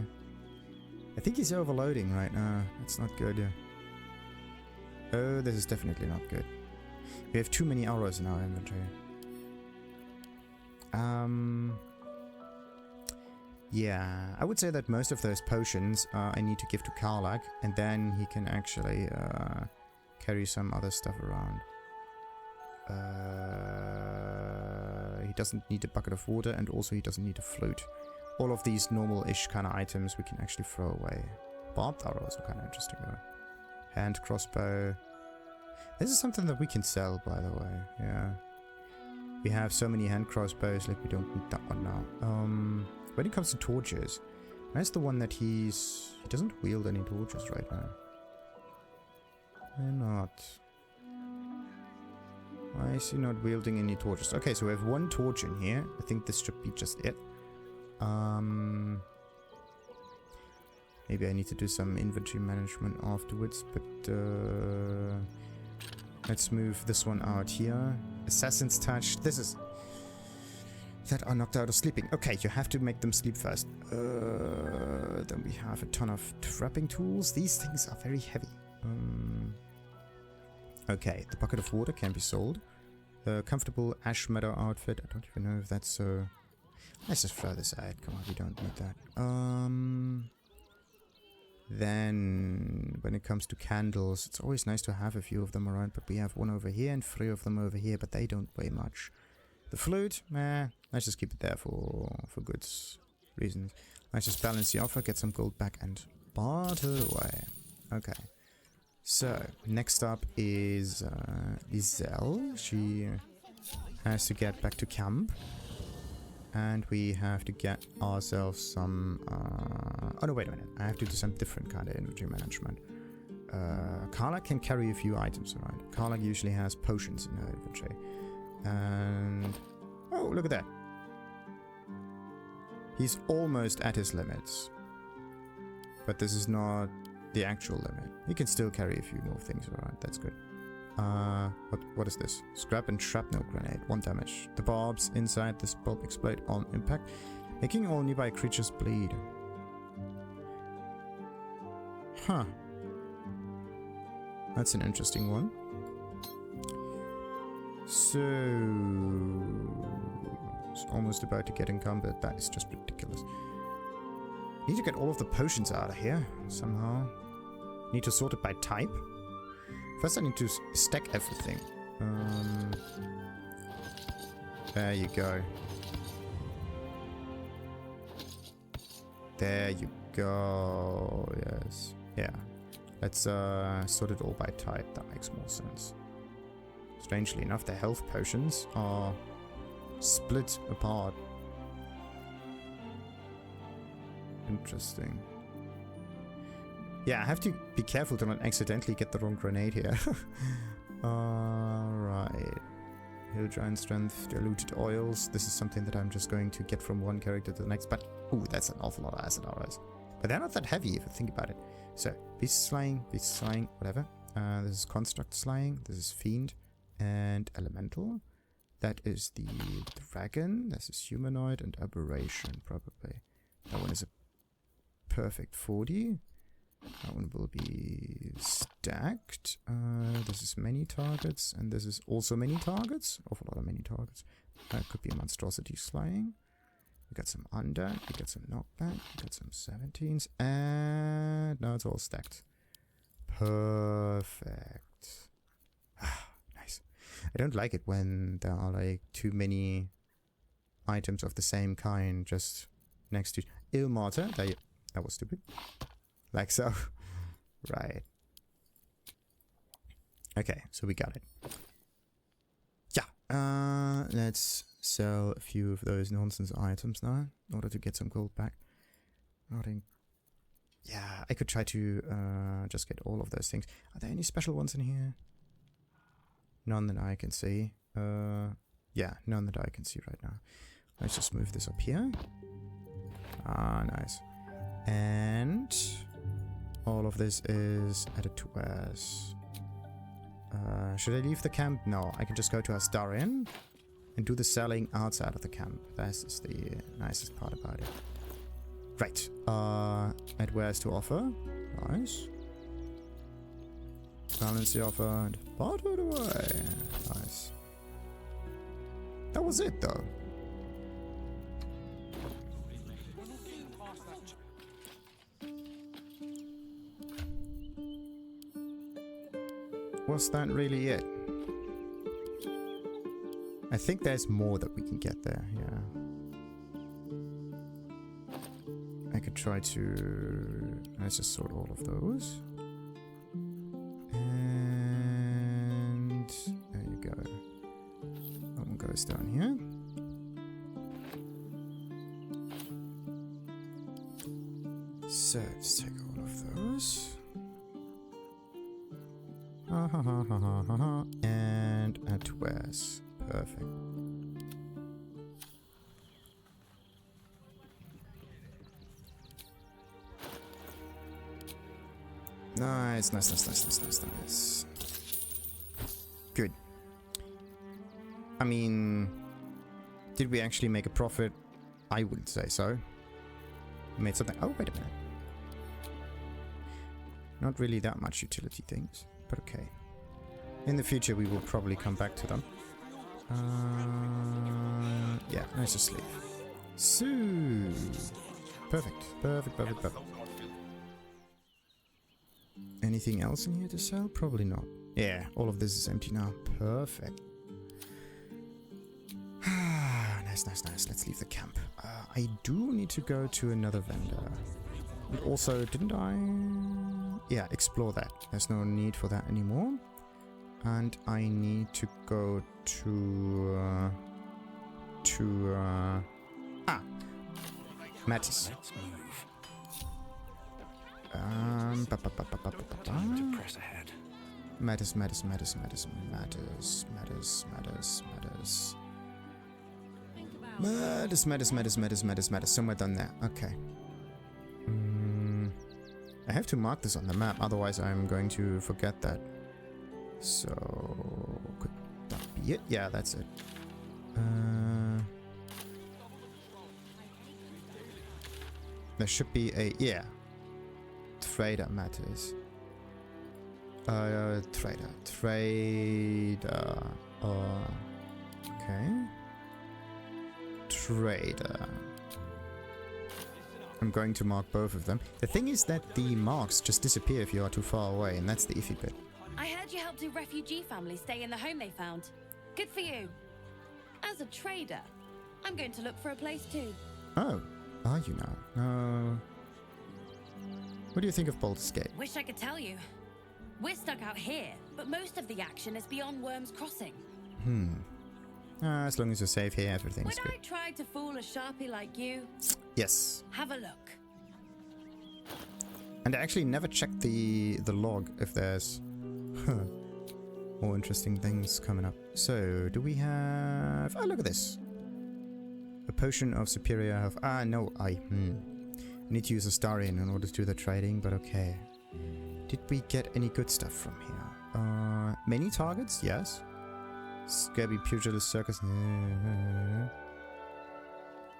I think he's overloading right now. That's not good. Oh, this is definitely not good. We have too many arrows in our inventory. Yeah, I would say that most of those potions I need to give to Karlach, and then he can actually carry some other stuff around. He doesn't need a bucket of water, and also he doesn't need a flute. All of these normal-ish kind of items we can actually throw away. Barbed arrows are kind of interesting though. Hand crossbow. This is something that we can sell, by the way. Yeah. We have so many hand crossbows, like we don't need that one now. When it comes to torches, where's the one that he doesn't wield any torches right now? Why not? Why is he not wielding any torches? Okay, so we have one torch in here. I think this should be just it. Maybe I need to do some inventory management afterwards, but let's move this one out here. Assassin's Touch. This is... that are knocked out of sleeping. Okay, you have to make them sleep first. Then we have a ton of trapping tools. These things are very heavy. Okay, the bucket of water can be sold. The comfortable ash meadow outfit. I don't even know if that's so... Let's just throw this out. Come on, we don't need that. Then, when it comes to candles, it's always nice to have a few of them around, but we have one over here and 3 of them over here, but they don't weigh much. The flute, let's just keep it there for good reasons. Let's just balance the offer, get some gold back, and barter away. Okay. So, next up is Lae'zel. She has to get back to camp. And we have to get ourselves some... oh no, wait a minute. I have to do some different kind of inventory management. Karlach can carry a few items around. Karlach usually has potions in her inventory. And... oh, look at that. He's almost at his limits. But this is not the actual limit. He can still carry a few more things around. That's good. What is this? Scrap and shrapnel grenade. 1 damage. The barbs inside this bulb explode on impact, making all nearby creatures bleed. Huh. That's an interesting one. So... It's almost about to get encumbered. That is just ridiculous. Need to get all of the potions out of here, somehow. Need to sort it by type. First I need to stack everything. There you go. There you go. Yes. Yeah. Let's sort it all by type. That makes more sense. Strangely enough, the health potions are split apart. Interesting. Yeah, I have to be careful to not accidentally get the wrong grenade here. Alright. Hill Giant Strength, Diluted Oils. This is something that I'm just going to get from one character to the next. But, ooh, that's an awful lot of acid arrows. But they're not that heavy if you think about it. So, Beast Slaying, whatever. This is Construct Slaying. This is Fiend and Elemental. That is the Dragon. This is Humanoid and Aberration, probably. That one is a perfect 40. That one will be stacked. This is many targets, and this is also many targets. Awful lot of many targets. That could be a Monstrosity Slaying. We got some Undead, we got some Knockback, we got some 17s, and now it's all stacked. Perfect. Ah, nice. I don't like it when there are like too many items of the same kind just next to Ilmater. That was stupid. Like so. Right. Okay, so we got it. Yeah. Let's sell a few of those nonsense items now in order to get some gold back. Yeah, I could try to just get all of those things. Are there any special ones in here? None that I can see. Yeah, none that I can see right now. Let's just move this up here. Ah, nice. And all of this is added to wares. Should I leave the camp? No, I can just go to Astarion and do the selling outside of the camp. That is the nicest part about it. Right. Add wares to offer. Nice. Balance the offer and barter it away. Nice. That was it though. Was that really it? I think there's more that we can get there, yeah. I could try to... Let's just sort all of those. And... there you go. That one goes down here. So, let's take all of those. And add to wares. Perfect. Nice, nice. Good. I mean, did we actually make a profit? I wouldn't say so. We made something. Oh, wait a minute. Not really that much utility things. But okay. In the future, we will probably come back to them. Yeah, nice to sleep. So, perfect. Anything else in here to sell? Probably not. Yeah, all of this is empty now. Perfect. Nice. Let's leave the camp. I do need to go to another vendor. And also, didn't I... Yeah, explore that. There's no need for that anymore. And I need to go to... Mattis. Press ahead. Mattis. Somewhere down there. Okay. I have to mark this on the map, otherwise I'm going to forget that. So, could that be it? Yeah, that's it. There should be a, yeah. Trader matters. Trader. Trader. Okay. Trader. I'm going to mark both of them. The thing is that the marks just disappear if you are too far away, and that's the iffy bit. I heard you helped a refugee family stay in the home they found. Good for you. As a trader, I'm going to look for a place too. Oh, are you now? What do you think of Baldur's Gate? Wish I could tell you. We're stuck out here, but most of the action is beyond Worm's Crossing. As long as you're safe here, everything's Would good. I try to fool a sharpie like you? Yes. Have a look. And I actually never checked the log if there's more interesting things coming up. So, do we have... Oh, look at this. A potion of superior health. Ah, no, I need to use Astarion in order to do the trading, but okay. Did we get any good stuff from here? Many targets? Yes. Scabby Pugilist Circus.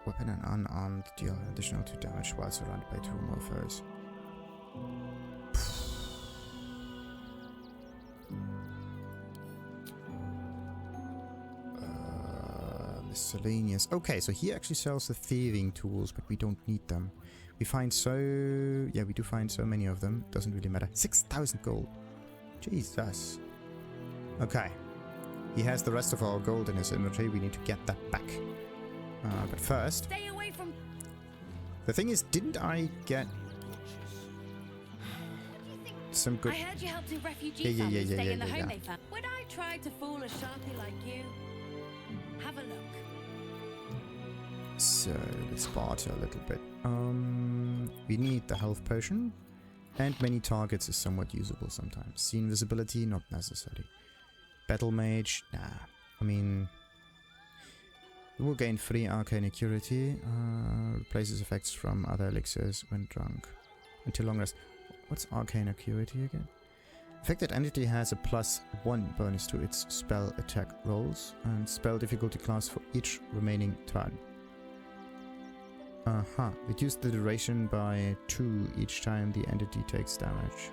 Weapon and unarmed deal additional 2 damage while surrounded by 2 or more foes. Miscellaneous. Okay, so he actually sells the thieving tools, but we don't need them. We find yeah, we do find so many of them. Doesn't really matter. 6,000 gold. Jesus. Okay. He has the rest of our gold in his inventory. We need to get that back. But first... Stay away from... The thing is, didn't I get some good... I heard you helped a refugee family stay in the home they found. Would I try to fool a sharpie like you? Have a look. So, let's barter a little bit. We need the health potion. And many targets is somewhat usable sometimes. See invisibility, not necessary. Battle mage, nah. I mean... We will gain free arcane acuity. Replaces effects from other elixirs when drunk. Until long rest. What's arcane acuity again? Affected entity has a +1 bonus to its spell attack rolls. And spell difficulty class for each remaining turn. Reduce the duration by 2 each time the entity takes damage.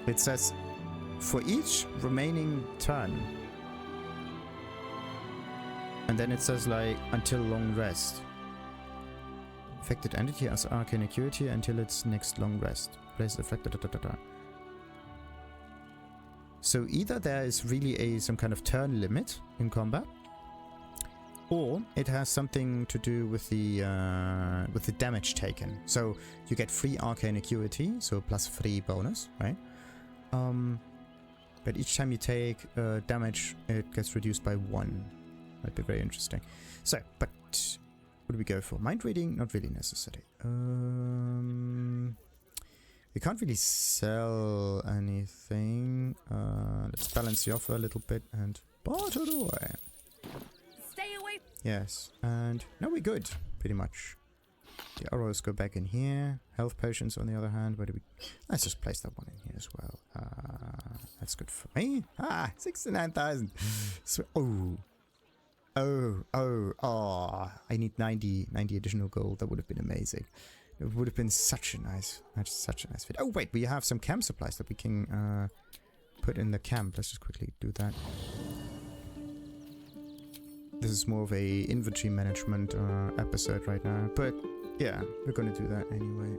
It says, for each remaining turn. And then it says, like, until long rest. Affected entity has arcane acuity until its next long rest. Place affected. So either there is really some kind of turn limit in combat, or it has something to do with the damage taken. So you get free arcane acuity, so +3 bonus, right? But each time you take damage, it gets reduced by 1. That'd be very interesting. So, but what do we go for? Mind reading, not really necessary. We can't really sell anything. Let's balance the offer a little bit and barter away. Stay away. Yes, and now we're good, pretty much. The arrows go back in here. Health potions, on the other hand, where do we... Let's just place that one in here as well. That's good for me. 69,000. So, I need 90 additional gold. That would have been amazing. It would have been such a nice fit. Oh wait, we have some camp supplies that we can put in the camp. Let's just quickly do that. This is more of a inventory management episode right now, but yeah, we're gonna do that anyway.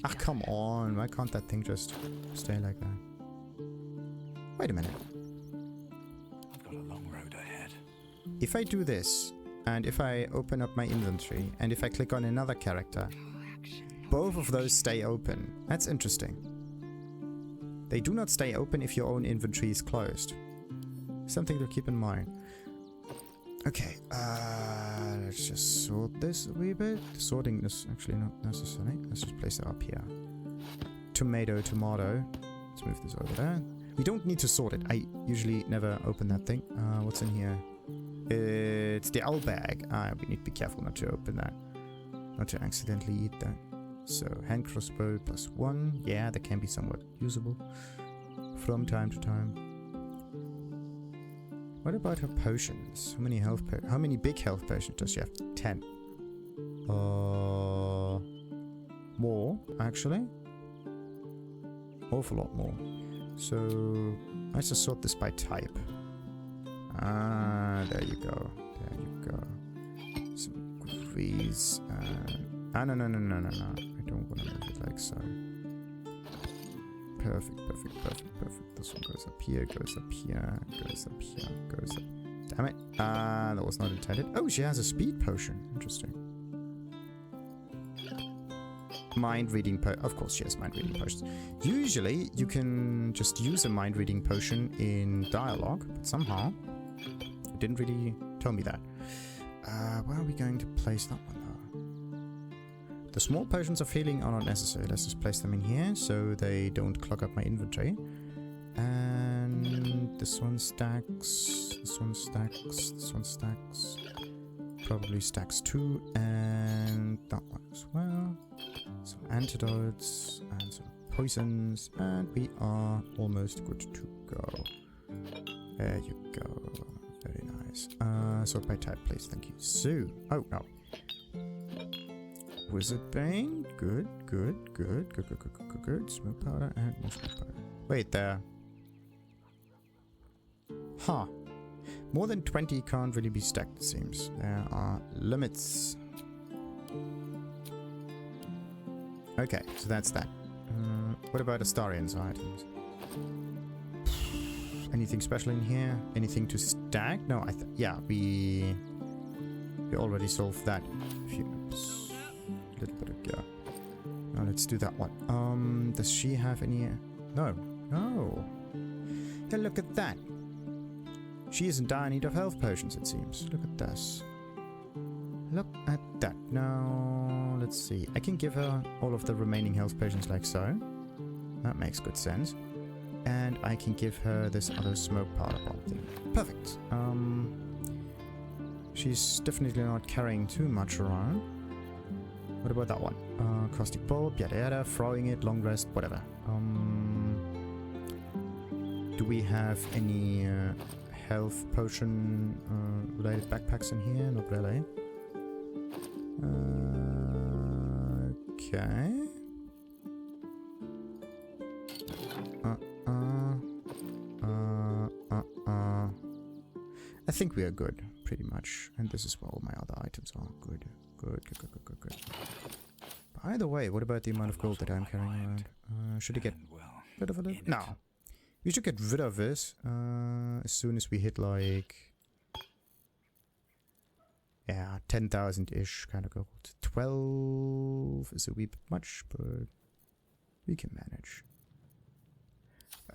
Ah, come on! Why can't that thing just stay like that? Wait a minute. I've got a long road ahead. If I do this, and if I open up my inventory, and if I click on another character, both of those stay open. That's interesting. They do not stay open if your own inventory is closed. Something to keep in mind. Okay, let's just sort this a wee bit. Sorting is actually not necessary. Let's just place it up here. Tomato. Let's move this over there. We don't need to sort it. I usually never open that thing. What's in here? It's the owl bag. We need to be careful not to open that. Not to accidentally eat that. So, hand crossbow +1. Yeah, that can be somewhat usable from time to time. What about her potions? How many big health potions does she have? 10. more, actually. Awful lot more. So, let's just sort this by type. Ah, there you go. There you go. Some grease. No. I don't want to move it like so. Perfect. This one goes up here, goes up here, goes up here, goes up. Damn it. That was not intended. Oh, she has a speed potion. Interesting. Mind reading of course she has mind reading potions. Usually you can just use a mind reading potion in dialogue, but somehow it didn't really tell me that. Where are we going to place that one though? The small potions of healing are not necessary. Let's just place them in here so they don't clog up my inventory. And this one stacks, this one stacks, this one stacks. Probably stacks too, and that one as well. Some antidotes and some poisons, and we are almost good to go. There you go. Very nice. Sort by type, please. Thank you. So, oh no. Wizard Bane. Good. Smoke powder and more smoke powder. Wait there. Huh. More than 20 can't really be stacked, it seems. There are limits. Okay, so that's that. What about Astarion's items? Anything special in here? Anything to stack? No, yeah, we already solved that a little bit ago. Now let's do that one. Does she have any? No. Yeah, look at that. She is in dire need of health potions, it seems. Look at this. Look at that. Now, let's see. I can give her all of the remaining health potions like so. That makes good sense. And I can give her this other smoke powder bomb thing. Perfect. She's definitely not carrying too much around. What about that one? Caustic bulb, yada yada, throwing it, long rest, whatever. Do we have any health potion related backpacks in here? Not really. Okay. I think we are good, pretty much. And this is where all my other items are. Good. By the way, what about the amount of gold that I'm carrying around? Should I get rid of a little? No. We should get rid of this as soon as we hit like... yeah, 10,000-ish kind of gold. 12 is a wee bit much, but we can manage.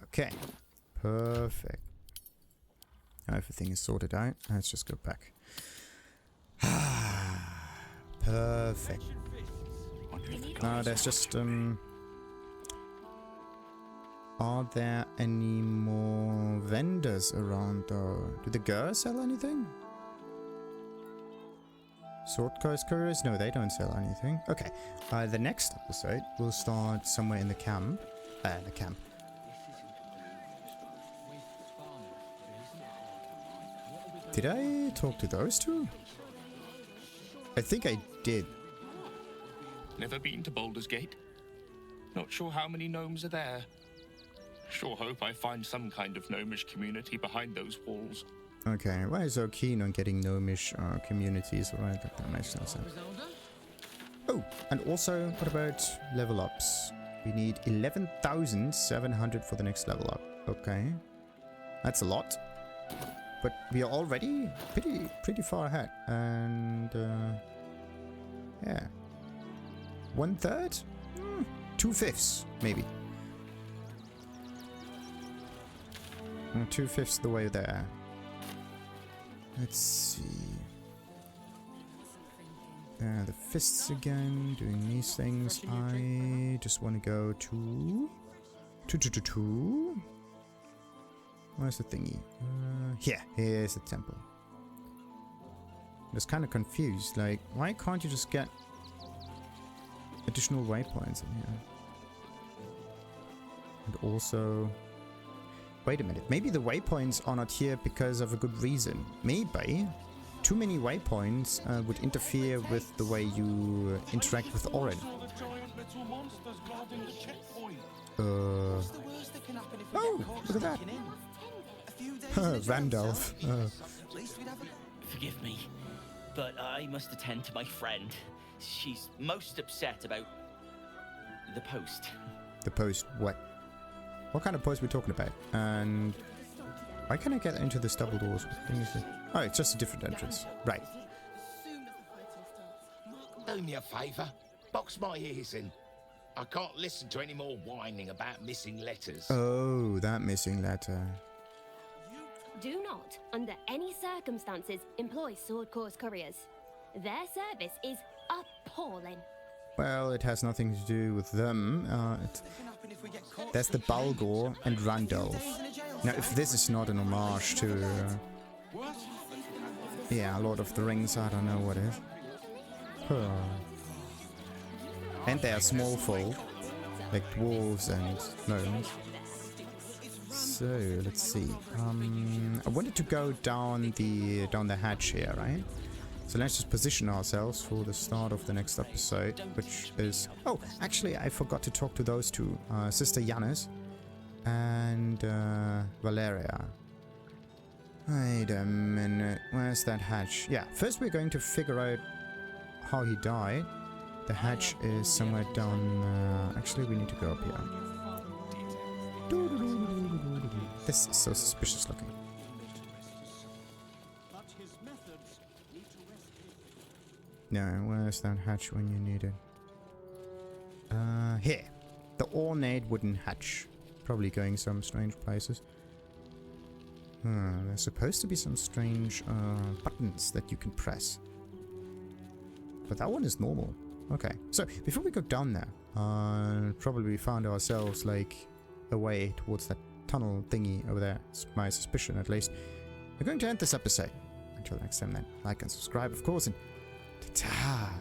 Okay, perfect. Now everything is sorted out. Let's just go back. Perfect. Now there's just are there any more vendors around though? Do the girls sell anything? Sword couriers? No, they don't sell anything. Okay. The next episode will start somewhere in the camp. Did I talk to those two? I think I did. Never been to Baldur's Gate? Not sure how many gnomes are there. Sure hope I find some kind of gnomish community behind those walls. Okay, why are you so keen on getting gnomish communities? Alright, that makes no sense. Oh, and also, what about level ups? We need 11,700 for the next level up. Okay. That's a lot. But we are already pretty far ahead. And, yeah. 1/3? 2/5, maybe. 2/5 the way there. Let's see. The fists again, doing these things. I just want to go to... Where's the thingy? Here's the temple. I was kind of confused. Like, why can't you just get additional waypoints in here? And also... wait a minute. Maybe the waypoints are not here because of a good reason. Maybe too many waypoints would interfere with the way you interact with Orin. Little monsters guarding the checkpoint. Oh, look at that. Randolph. Forgive me, but I must attend to my friend. She's most upset about the post. The post, what? What kind of post are we talking about? And why can't I get into this double doors? Oh, it's just a different entrance. Right. Do me a favour. Box my ears in. I can't listen to any more whining about missing letters. Oh, that missing letter. Do not, under any circumstances, employ sword course couriers. Their service is appalling. Well, it has nothing to do with them. There's the Baldur and Randolph. Now, if this is not an homage to... yeah, Lord of the Rings, I don't know what is. Huh. And they are small folk, like dwarves and gnomes. So, let's see. I wanted to go down the hatch here, right? So let's just position ourselves for the start of the next episode, which is... oh, actually, I forgot to talk to those two. Sister Yanis and Valeria. Wait a minute. Where's that hatch? Yeah, first we're going to figure out how he died. The hatch is somewhere down... actually, we need to go up here. This is so suspicious looking. No, where's that hatch when you need it? Here. The ornate wooden hatch. Probably going some strange places. There's supposed to be some strange buttons that you can press. But that one is normal. Okay, so before we go down there, probably we found ourselves like a way towards that tunnel thingy over there. It's my suspicion, at least. We're going to end this episode. Until next time then, like and subscribe, of course, and ta-ta!